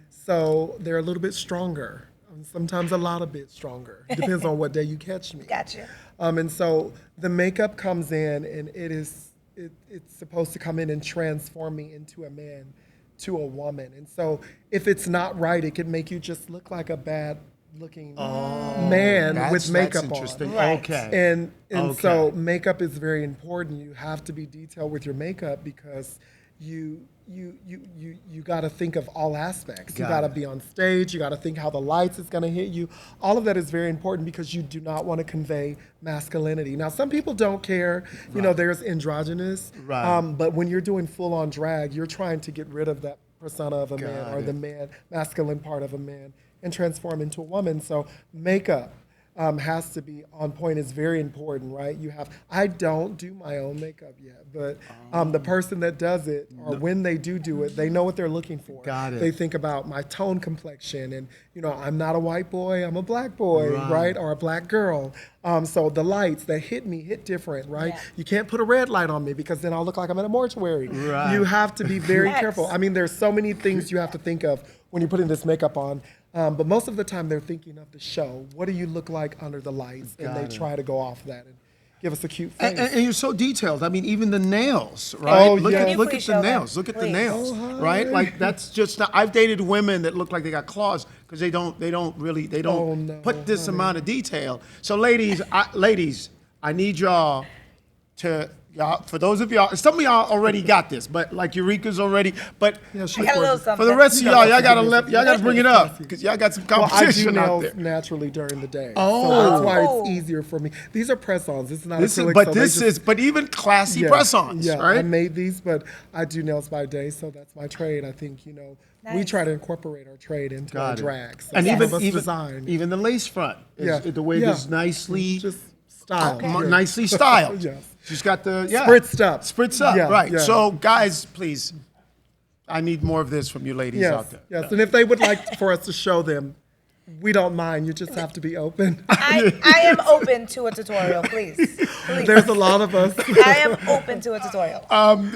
So they're a little bit stronger. Sometimes a lot of bit stronger. Depends on what day you catch me. Gotcha. And so the makeup comes in, and it's supposed to come in and transform me into a man, to a woman. And so if it's not right, it can make you just look like a bad looking man with makeup that's interesting. on. Right. Okay. And Okay. so makeup is very important. You have to be detailed with your makeup because you got to think of all aspects. You Got got to it. be on stage. You got to think how the lights is going to hit you. All of that is very important because you do not want to convey masculinity. Now, some people don't care. You know, there's androgynous. Right. But when you're doing full-on drag, you're trying to get rid of that persona of a man Got or it. the masculine part of a man and transform into a woman. So makeup has to be on point. Is very important, right? I don't do my own makeup yet, but the person that does it, or when they do it, they know what they're looking for. Got it. They think about my tone complexion, and you know, I'm not a white boy, I'm a black boy, right? Or a black girl. So the lights that hit me hit different, right? Yeah. You can't put a red light on me because then I'll look like I'm in a mortuary. Right. You have to be very Facts. careful. I mean, there's so many things you have to think of when you're putting this makeup on. But most of the time they're thinking of the show. What do you look like under the lights? And they Got it. try to go off that and give us a cute face. And you're so detailed. I mean, even the nails, right? Oh, look yeah. at Can you look please at the show them? nails. Look at the Please. nails, Oh, hi. right? Like that's just. I've dated women that look like they got claws because they don't Oh, no, put this honey. amount of detail. So, ladies, I need y'all to. Y'all, for those of y'all, some of y'all already got this, but like Eureka's already. But Yeah, I she's got a little gorgeous. something. for the rest of You y'all, got y'all gotta bring it up because y'all got some Well, I do competition out nails there. naturally during the day. Oh. So that's why Oh. it's easier for me. These are press-ons. This is not This is, acrylic. but so they this just- is, but even classy press-ons, yeah, right? I made these, but I do nails by day, so that's my trade. I think, you know, we Nice. try to incorporate our trade into our Got it. drag. So And some even of us even design. even the lace front, is Yeah. the way Yeah. this nicely Just style. Yeah. nicely styled. Yes. She's got the Spritzed up. spritz up, Yeah, right? yeah. So guys, please, I need more of this from you ladies Yes, out there. yes. And if they would like for us to show them, we don't mind. You just have to be open. I am open to a tutorial, please. Please. There's a lot of us. I am open to a tutorial.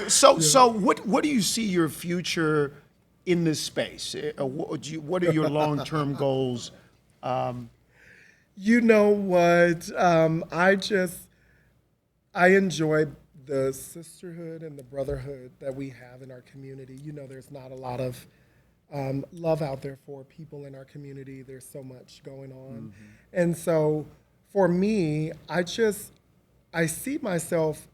So what do you see your future in this space? What are your long-term goals? You know what? I enjoy the sisterhood and the brotherhood that we have in our community. You know, there's not a lot of love out there for people in our community. There's so much going on. And so for me, I see myself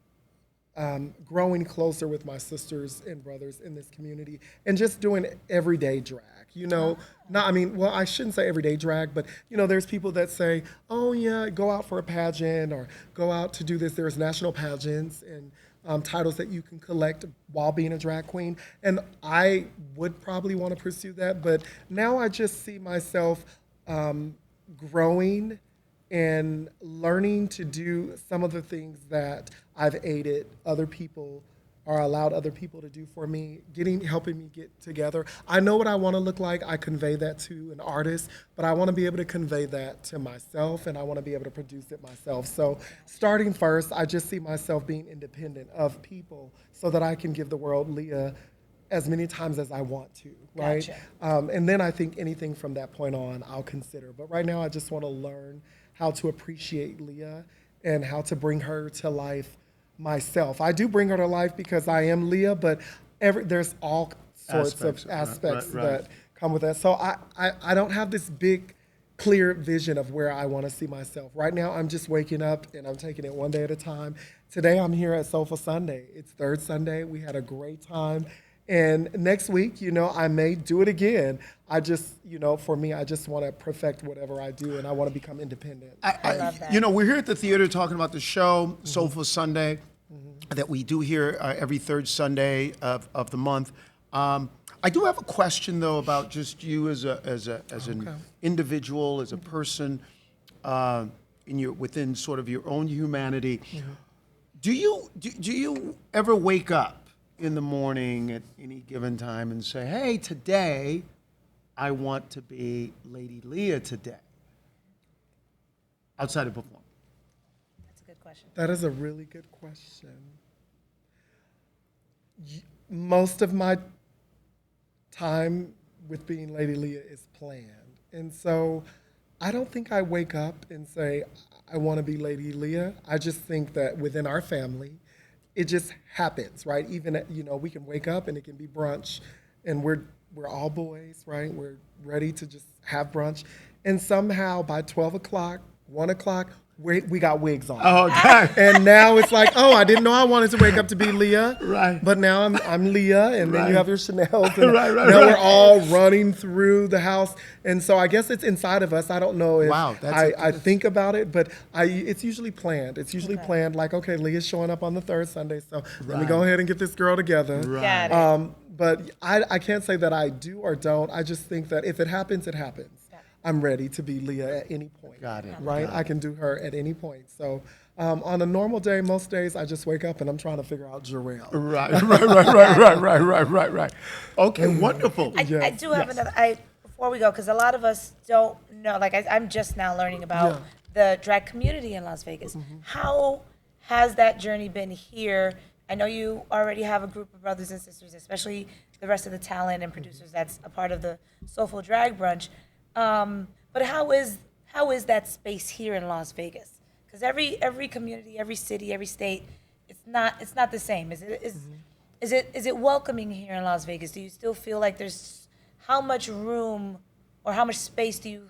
growing closer with my sisters and brothers in this community and just doing everyday drag. I shouldn't say everyday drag, but there's people that say, oh yeah, go out for a pageant or go out to do this. There's national pageants and titles that you can collect while being a drag queen. And I would probably want to pursue that, but now I just see myself growing and learning to do some of the things that I've aided other people or allowed other people to do for me, helping me get together. I know what I want to look like. I convey that to an artist, but I want to be able to convey that to myself, and I want to be able to produce it myself. So starting first, I just see myself being independent of people so that I can give the world Leah as many times as I want to, right? Gotcha. And then I think anything from that point on, I'll consider. But right now, I just want to learn how to appreciate Leah and how to bring her to life myself. I do bring her to life because I am Leah, but there's all sorts of aspects that come with that. So I don't have this big, clear vision of where I want to see myself. Right now, I'm just waking up and I'm taking it one day at a time. Today, I'm here at Soulful Sunday. It's third Sunday. We had a great time. And next week, I may do it again. I just, for me, I just want to perfect whatever I do, and I want to become independent. I love that. We're here at the theater talking about the show, Soulful Sunday, that we do here every third Sunday of the month. I do have a question, though, about just you as an individual, as a person, within sort of your own humanity. Do you ever wake up in the morning at any given time and say, hey, today I want to be Lady Leah today, outside of performing? That's a good question. That is a really good question. Most of my time with being Lady Leah is planned. And so I don't think I wake up and say, I want to be Lady Leah. I just think that within our family, it just happens, right? Even, we can wake up and it can be brunch and we're all boys, right? We're ready to just have brunch. And somehow by 12 o'clock, 1 o'clock, we got wigs on. Oh, okay. And now it's like, oh, I didn't know I wanted to wake up to be Leah. Right. But now I'm Leah, and then you have your Chanels. And Right, now we're all running through the house. And so I guess it's inside of us. I don't know if I think about it, but it's usually planned. It's usually planned like, okay, Leah's showing up on the third Sunday, so let me go ahead and get this girl together. Right. Got it. But I can't say that I do or don't. I just think that if it happens, it happens. I'm ready to be Leah at any point. Got it. Right? Got I can do her at any point. So on a normal day, most days, I just wake up and I'm trying to figure out Jarrell. Right. Okay, wonderful. I do have another. Before we go, because a lot of us don't know. Like I'm just now learning about the drag community in Las Vegas. How has that journey been here? I know you already have a group of brothers and sisters, especially the rest of the talent and producers that's a part of the Soulful Drag Brunch. But how is that space here in Las Vegas? Because every community, every city, every state, it's not the same. Is it welcoming here in Las Vegas? Do you still feel like there's how much room or how much space do you?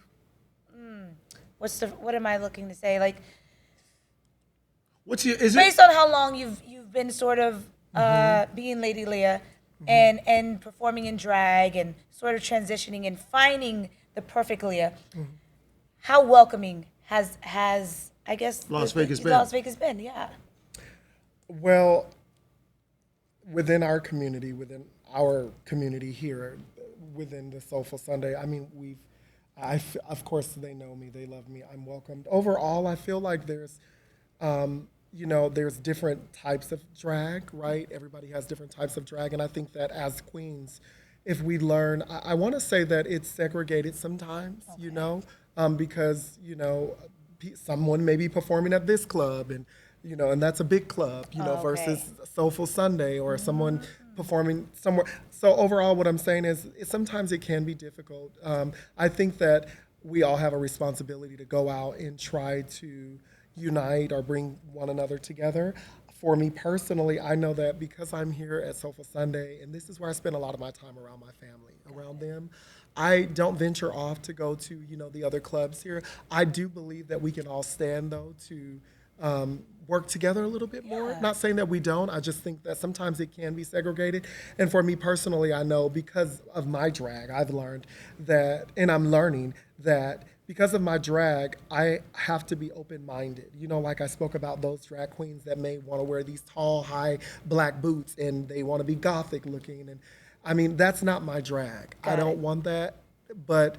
What am I looking to say? Like, based on how long you've been sort of being Lady Leah and performing in drag and sort of transitioning and finding the perfect Leah, how welcoming has I guess Las Vegas been? Yeah. Well, within our community here, within the Soulful Sunday, I mean, of course they know me, they love me, I'm welcomed. Overall, I feel like there's different types of drag, right? Everybody has different types of drag, and I think that as queens, if we learn, I want to say that it's segregated sometimes, because, someone may be performing at this club and, and that's a big club, versus Soulful Sunday or someone performing somewhere. So overall, what I'm saying is sometimes it can be difficult. I think that we all have a responsibility to go out and try to unite or bring one another together. for me personally, I know that because I'm here at Soulful Sunday, and this is where I spend a lot of my time around my family, around them, I don't venture off to go to, the other clubs here. I do believe that we can all stand, though, to work together a little bit more. Not saying that we don't. I just think that sometimes it can be segregated. And for me personally, I know because of my drag, I've learned that, and I'm learning that because of my drag, I have to be open-minded. Like I spoke about those drag queens that may want to wear these tall, high black boots and they want to be gothic looking. And I mean, that's not my drag. I don't want that. But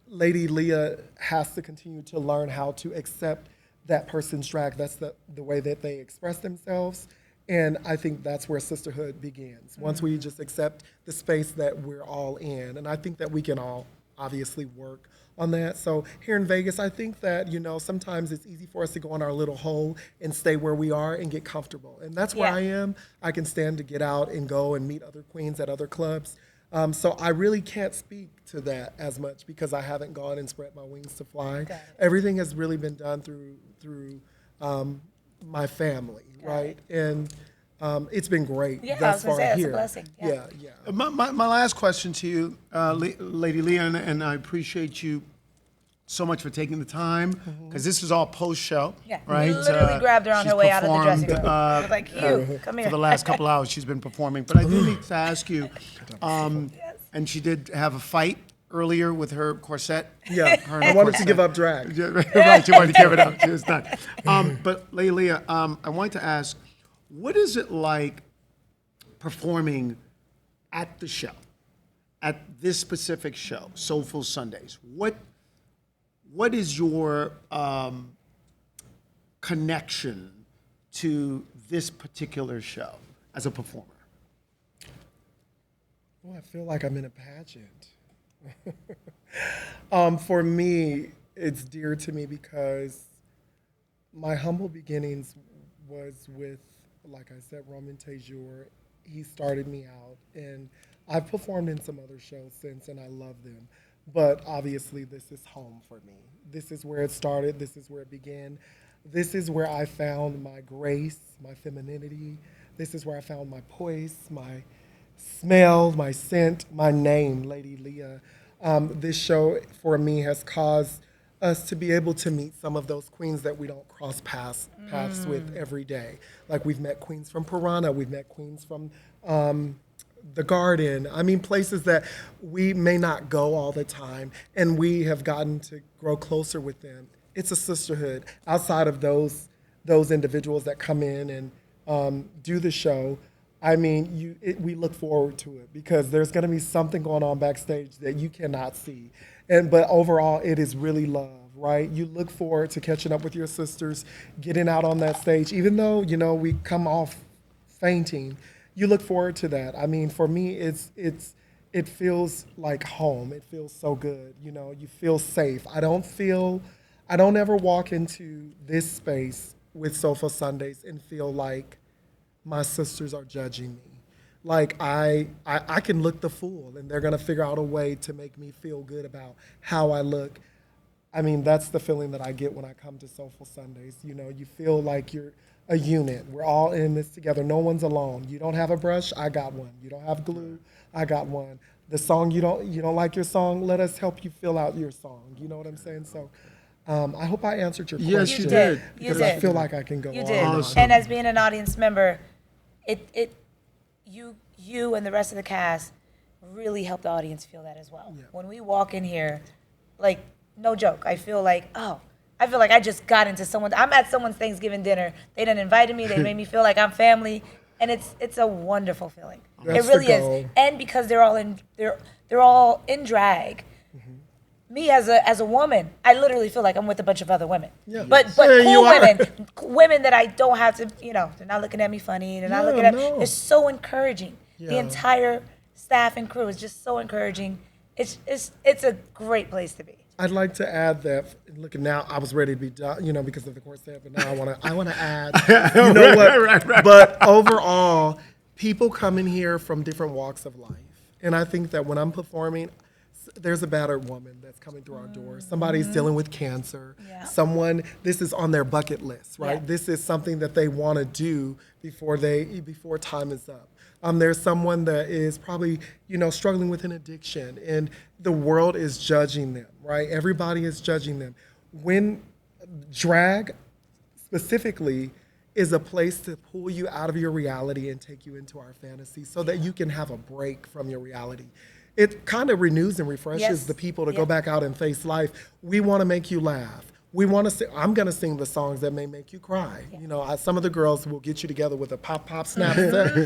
Lady Leah has to continue to learn how to accept that person's drag. That's the way that they express themselves. And I think that's where sisterhood begins. Once we just accept the space that we're all in. And I think that we can all obviously work on that. So here in Vegas, I think that, sometimes it's easy for us to go in our little hole and stay where we are and get comfortable. And that's where I am. I can stand to get out and go and meet other queens at other clubs. So I really can't speak to that as much because I haven't gone and spread my wings to fly. Everything has really been done through my family, right? And it's been great thus far here. It's a blessing. Yeah. My last question to you, Lady Leah, and I appreciate you so much for taking the time, because this is all post-show, right? We literally grabbed her on her way out of the dressing room. I was like, come here. For the last couple hours, she's been performing. But I do need to ask you, and she did have a fight earlier with her corset. Yeah, I wanted to give up drag. Right, she wanted to give it up. She was done. But Lady Leah, I wanted to ask, what is it like performing at the show, at this specific show, Soulful Sundays? What is your connection to this particular show as a performer? Well, I feel like I'm in a pageant. For me, it's dear to me because my humble beginnings was with, like I said, Roman Tejur. He started me out, and I've performed in some other shows since, and I love them. But obviously, this is home for me. This is where it started. This is where it began. This is where I found my grace, my femininity. This is where I found my poise, my smell, my scent, my name, Lady Leah. This show, for me, has caused us to be able to meet some of those queens that we don't cross paths with every day. Like we've met queens from Piranha, we've met queens from the Garden. I mean, places that we may not go all the time, and we have gotten to grow closer with them. It's a sisterhood. Outside of those individuals that come in and do the show, I mean, we look forward to it because there's going to be something going on backstage that you cannot see. But overall, it is really love, right? You look forward to catching up with your sisters, getting out on that stage, even though, we come off fainting. You look forward to that. I mean, for me, it feels like home. It feels so good. You feel safe. I don't ever walk into this space with Soulful Sundays and feel like my sisters are judging me. Like I can look the fool, and they're gonna figure out a way to make me feel good about how I look. I mean, that's the feeling that I get when I come to Soulful Sundays. You feel like you're a unit. We're all in this together. No one's alone. You don't have a brush, I got one. You don't have glue, I got one. The song you don't like your song, let us help you fill out your song. You know what I'm saying? So I hope I answered your question. Yes, you did. Because I feel like I can go on. You did. Awesome. And as being an audience member, you and the rest of the cast really help the audience feel that as well. Yeah. When we walk in here, like, no joke, I feel like I just got into I'm at someone's Thanksgiving dinner. They done invited me. They made me feel like I'm family, and it's a wonderful feeling. That's it really the goal. is. And because they're all in drag. Me as a woman, I literally feel like I'm with a bunch of other women. Yeah. But cool women that I don't have to, they're not looking at me funny. They're not looking at me. It's so encouraging. Yeah. The entire staff and crew is just so encouraging. It's a great place to be. I'd like to add that. Look, now I was ready to be done, because of the corset, but now I want to add. You know what? Right. But overall, people come in here from different walks of life, and I think that when I'm performing, there's a battered woman that's coming through our door. Somebody's dealing with cancer. Yeah. Someone, this is on their bucket list, right? Yeah. This is something that they want to do before time is up. There's someone that is probably, struggling with an addiction, and the world is judging them, right? Everybody is judging them. When drag specifically is a place to pull you out of your reality and take you into our fantasy so that you can have a break from your reality. It kind of renews and refreshes the people to go back out and face life. We want to make you laugh. We want to. I'm going to sing the songs that may make you cry. Some of the girls will get you together with a pop snap.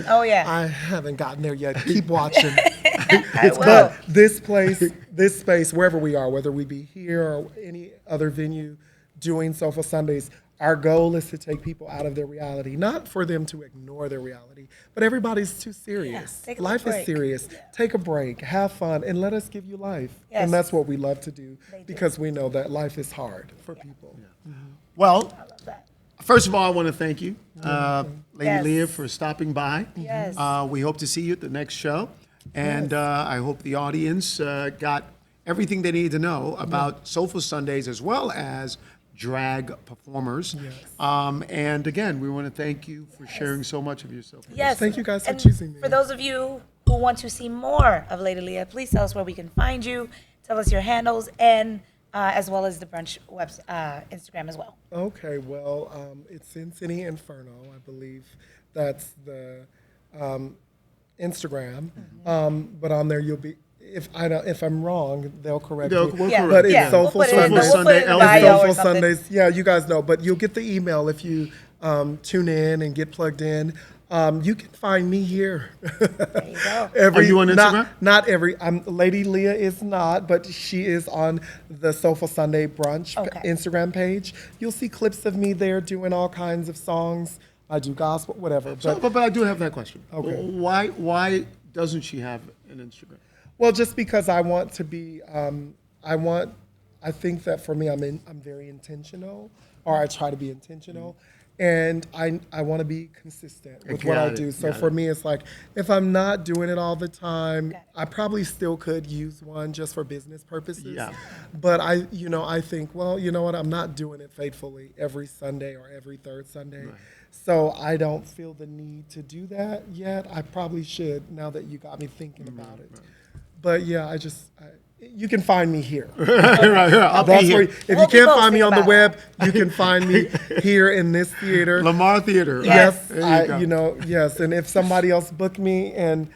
Oh yeah. I haven't gotten there yet. Keep watching. I will. But this space, wherever we are, whether we be here or any other venue doing Soulful Sundays, our goal is to take people out of their reality, not for them to ignore their reality, but everybody's too serious. Take a Life break. is serious. Take a break, have fun, and let us give you life. Yes. And that's what we love to do because we know that life is hard for people. Well, I love that. first of all, I want to thank you, Lady Yes. Leah, for stopping by. Yes. We hope to see you at the next show. And I hope the audience got everything they need to know about Soulful Sundays as well as drag performers. And again, we want to thank you for sharing so much of yourself with us. Yes. Thank you guys for And choosing me. For those of you who want to see more of Lady Leah, please tell us where we can find you. Tell us your handles and as well as the brunch Instagram as well. Okay, well, it's Sin City Inferno, I believe. That's the Instagram. But on there you'll be. If I'm wrong, they'll correct me. We'll Yeah. correct But you. it's Soulful We'll put it in the- Sunday. we'll put it in the Soulful bio or Soulful something. Sundays. Yeah, you guys know. But you'll get the email if you tune in and get plugged in. You can find me here. There you go. Are you on Instagram? Not every. Lady Leah is not, but she is on the Soulful Sunday Brunch Okay. Instagram page. You'll see clips of me there doing all kinds of songs. I do gospel, whatever. But I do have that question. Okay. Why doesn't she have an Instagram? Well, just because I want to be, I think that for me, I'm very intentional, or I try to be intentional, and I want to be consistent with what I Got it, do. So got for it. me, it's like, if I'm not doing it all the time, I probably still could use one just for business purposes. Yeah. But I think, well, you know what, I'm not doing it faithfully every Sunday or every third Sunday. So I don't feel the need to do that yet. I probably should, now that you got me thinking about it. But yeah, you can find me here. Right here. I'll be That's here. where, if We'll you be can't find me posting on the about web, you can find me here in this theater. LaMarre Theater. right? Yes. There you go. Yes. And if somebody else booked me and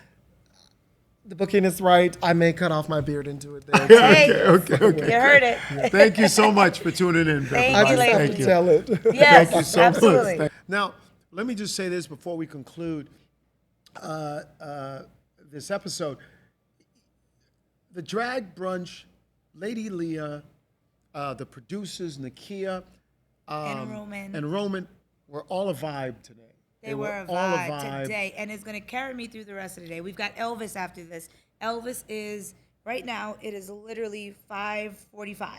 the booking is right, I may cut off my beard and do it there. Hey, Okay. you heard it. Thank you so much for tuning in, Thank I you, just ladies. have Thank to you. tell it. Yes, Thank you so absolutely. much. Now, let me just say this before we conclude this episode. The drag brunch, Lady Leah, the producers, Nakia, And Roman. were all a vibe today. They were a all vibe today, and it's going to carry me through the rest of the day. We've got Elvis after this. Elvis is, right now, it is literally 5:45.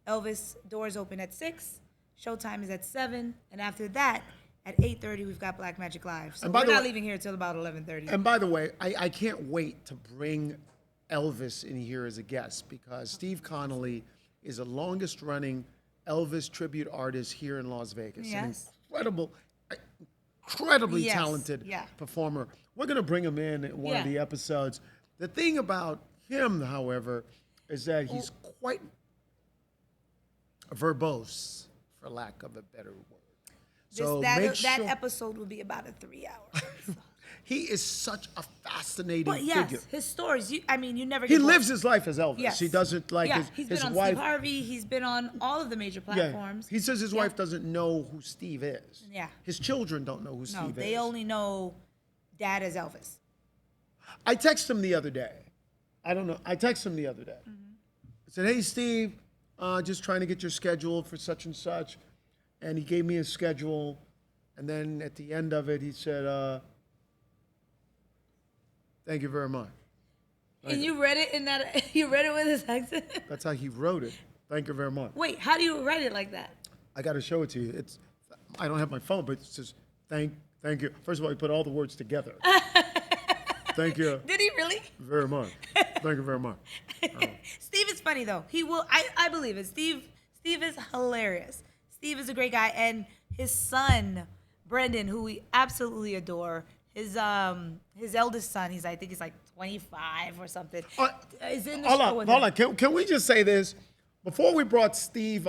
Elvis, doors open at 6. Showtime is at 7. And after that, at 8:30, we've got Black Magic Live. So And by we're the not way- leaving here until about 11:30. And by the way, I can't wait to bring Elvis in here as a guest because Steve Connolly is the longest running Elvis tribute artist here in Las Vegas. Yes. An incredibly Yes, talented yeah. performer. We're going to bring him in one of Yeah. the episodes. The thing about him, however, is that he's quite verbose, for lack of a better word. So make that sure episode will be about a 3-hour. he is such a fascinating But yes, figure. his stories, you never He get bored. lives his life as Elvis. Yes. He doesn't like He's his been on wife. Steve Harvey. He's been on all of the major platforms. He says his Yeah. wife doesn't know who Steve is. Yeah. His children don't know who No, Steve they is. only know Dad as Elvis. I texted him the other day. I don't know. I texted him the other day. I said, "Hey, Steve, just trying to get your schedule for such and such," and he gave me his schedule. And then at the end of it, he said, "Thank you very much." And you read it in that, you read it with his accent? That's how he wrote it. Thank you very much. Wait, how do you write it like that? I got to show it to you. I don't have my phone, but it says thank you. First of all, he put all the words together. Thank you Did he really? very much. Thank you very much. Steve is funny though. He will. I believe it. Steve is hilarious. Steve is a great guy, and his son Brendan, who we absolutely adore. His eldest son. I think he's like 25 or something. Is in the show with him. Hold on. Can we just say this before we brought Steve?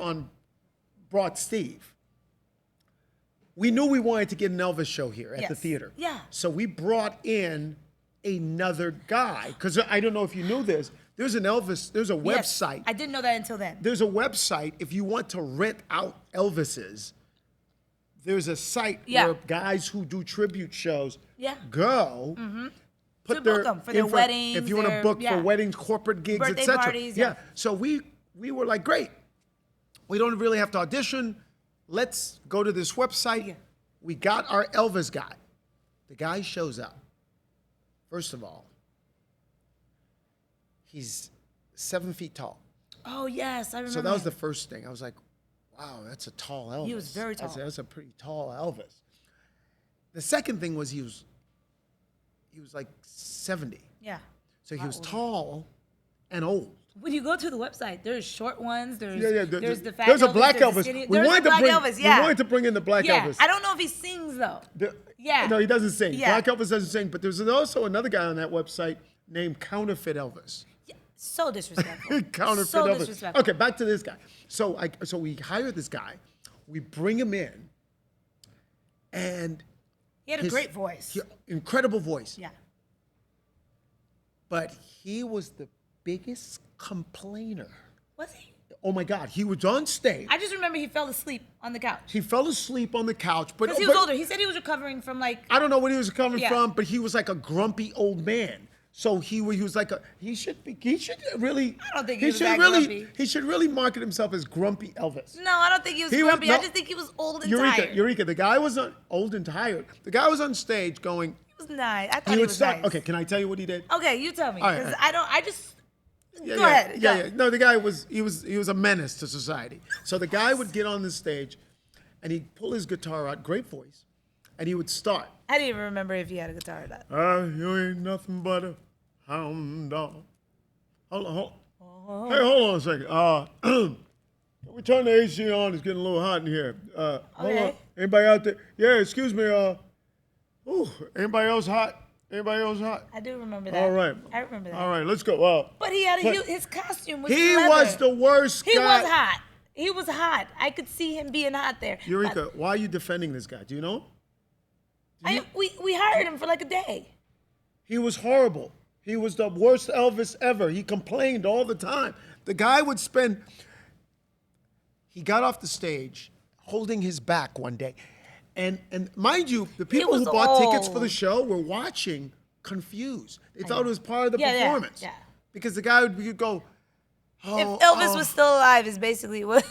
We knew we wanted to get an Elvis show here at the theater. Yeah. So we brought in another guy because I don't know if you knew this. There's a website. Yes, I didn't know that until then. There's a website if you want to rent out Elvises. There's a site where guys who do tribute shows go. Put to book them for their weddings. If you want to book for weddings, corporate gigs, birthday etc. parties. Yeah. So we were like, great. We don't really have to audition. Let's go to this website. Yeah. We got our Elvis guy. The guy shows up. First of all, he's 7 feet tall. Oh yes, I remember. So that was the first thing. I was like, wow, that's a tall Elvis. He was very tall. That's a pretty tall Elvis. The second thing was he was like 70. Yeah. So he was tall and old. When you go to the website, there's short ones. There's there's the fat There's a Elvis, black there's the Elvis. skinny- We there's wanted a to black bring. Elvis. We Yeah. wanted to bring in the black Yeah. Elvis. I don't know if he sings though. Yeah. No, he doesn't sing. Yeah. Black Elvis doesn't sing. But there's also another guy on that website named Counterfeit Elvis. Yeah. So disrespectful. Counterfeit so Elvis. disrespectful. Okay, back to this guy. So we hired this guy. We bring him in, and He had a great voice. incredible voice. Yeah. But he was the biggest complainer. Was he? Oh my God, he was on stage. I just remember he fell asleep on the couch. He fell asleep on the couch, but Because he was older. He said he was recovering from like. I don't know where he was coming Yeah. from, but he was like a grumpy old man. So he was like he should really. I don't think he was that grumpy. He should really market himself as Grumpy Elvis. No, I don't think he was grumpy. I just think he was old and tired. Eureka, the guy was old and tired. The guy was on stage going. He was nice. I thought He he would was start. nice. Okay, can I tell you what he did? Okay, you tell me. All right, Because all right. I just. Yeah, Go yeah, ahead. Yeah, go. yeah. No, the guy was a menace to society. So the guy would get on the stage, and he'd pull his guitar out, great voice, and he would start. I didn't even remember if he had a guitar or not. You ain't nothing but a hound dog. Hold on. Hey, hold on a second. Can we turn the AC on? It's getting a little hot in here. Hold on. Okay. Anybody out there? Yeah, excuse me. Anybody else hot? Anybody else hot? I do remember that. All right. I remember that. All right, let's go. But he had his costume was He leather. was the worst He guy. was hot. He was hot. I could see him being hot there. Eureka, why are you defending this guy? Do you know? We hired him for like a day. He was horrible. He was the worst Elvis ever. He complained all the time. The guy would spend. He got off the stage holding his back one day. And mind you, the people who was bought tickets for old. the show were watching confused. They thought it was part of the Yeah, yeah, performance. yeah. Because the guy would go, If Elvis was still alive, is basically what.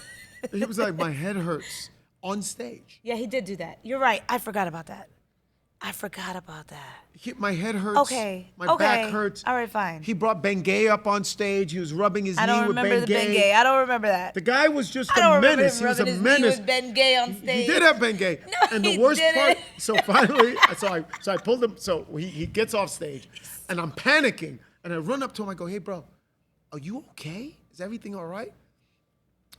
he was like, my head hurts on stage. Yeah, he did do that. You're right. I forgot about that. My head hurts. Okay. My back hurts. All right, fine. He brought Bengay up on stage. He was rubbing his I knee don't with remember the Bengay. I don't remember that. The guy was just I don't a remember menace. him He was a rubbing his menace. knee with Bengay on stage. He did have Bengay. No, And the he worst part, didn't. so finally, so I pulled him, so he gets off stage, and I'm panicking, and I run up to him, I go, hey, bro, are you okay? Is everything all right?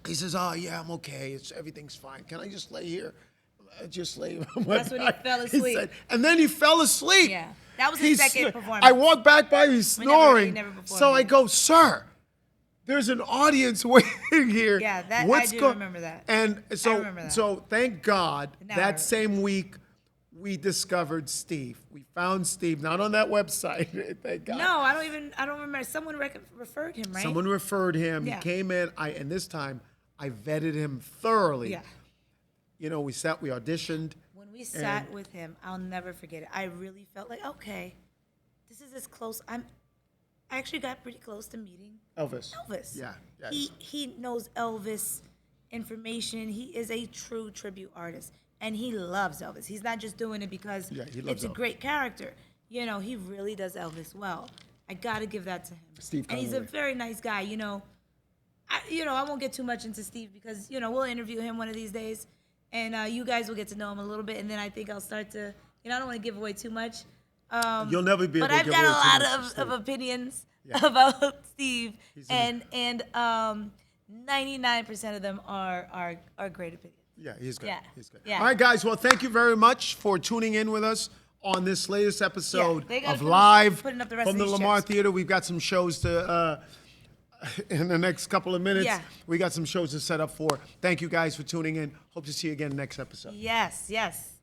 He says, oh, yeah, I'm okay. Everything's fine. Can I just lay here? Just lay on my That's when he back. fell asleep. said, and then he fell asleep. Yeah. That was his second performance. I walked back by, he's We snoring. never performed So I it. go, sir, there's an audience waiting here. Yeah, that- I What's do go-" remember that. And so, I remember that. so thank God Now I that remember. same week we discovered Steve. We found Steve, not on that website. Thank God. No, I don't remember. Someone referred him, right? Someone referred him. Yeah. He came in. And this time I vetted him thoroughly. Yeah. You know, we auditioned. When we sat with him, I'll never forget it. I really felt like, okay, this is as close. I actually got pretty close to meeting Elvis. Elvis. Yeah. He knows Elvis information. He is a true tribute artist, and he loves Elvis. He's not just doing it because Yeah, he loves it's a Elvis. great character. You know, he really does Elvis well. I gotta give that to him. Steve and he's a Conway. very nice guy. I won't get too much into Steve because we'll interview him one of these days, and you guys will get to know him a little bit, and then I think I'll start to. I don't want to give away too much. You'll never be able But to I've give got away a too lot much of Steve. opinions about Steve, and 99% of them are great opinions. Yeah, he's good. Yeah. He's good. Yeah. All right, guys. Well, thank you very much for tuning in with us on this latest episode they gotta of finish Live putting up the rest from of the these LaMarre chairs. Theater. We've got some shows to in the next couple of minutes. Yeah. We got some shows to set up for. Thank you guys for tuning in. Hope to see you again next episode. Yes, yes.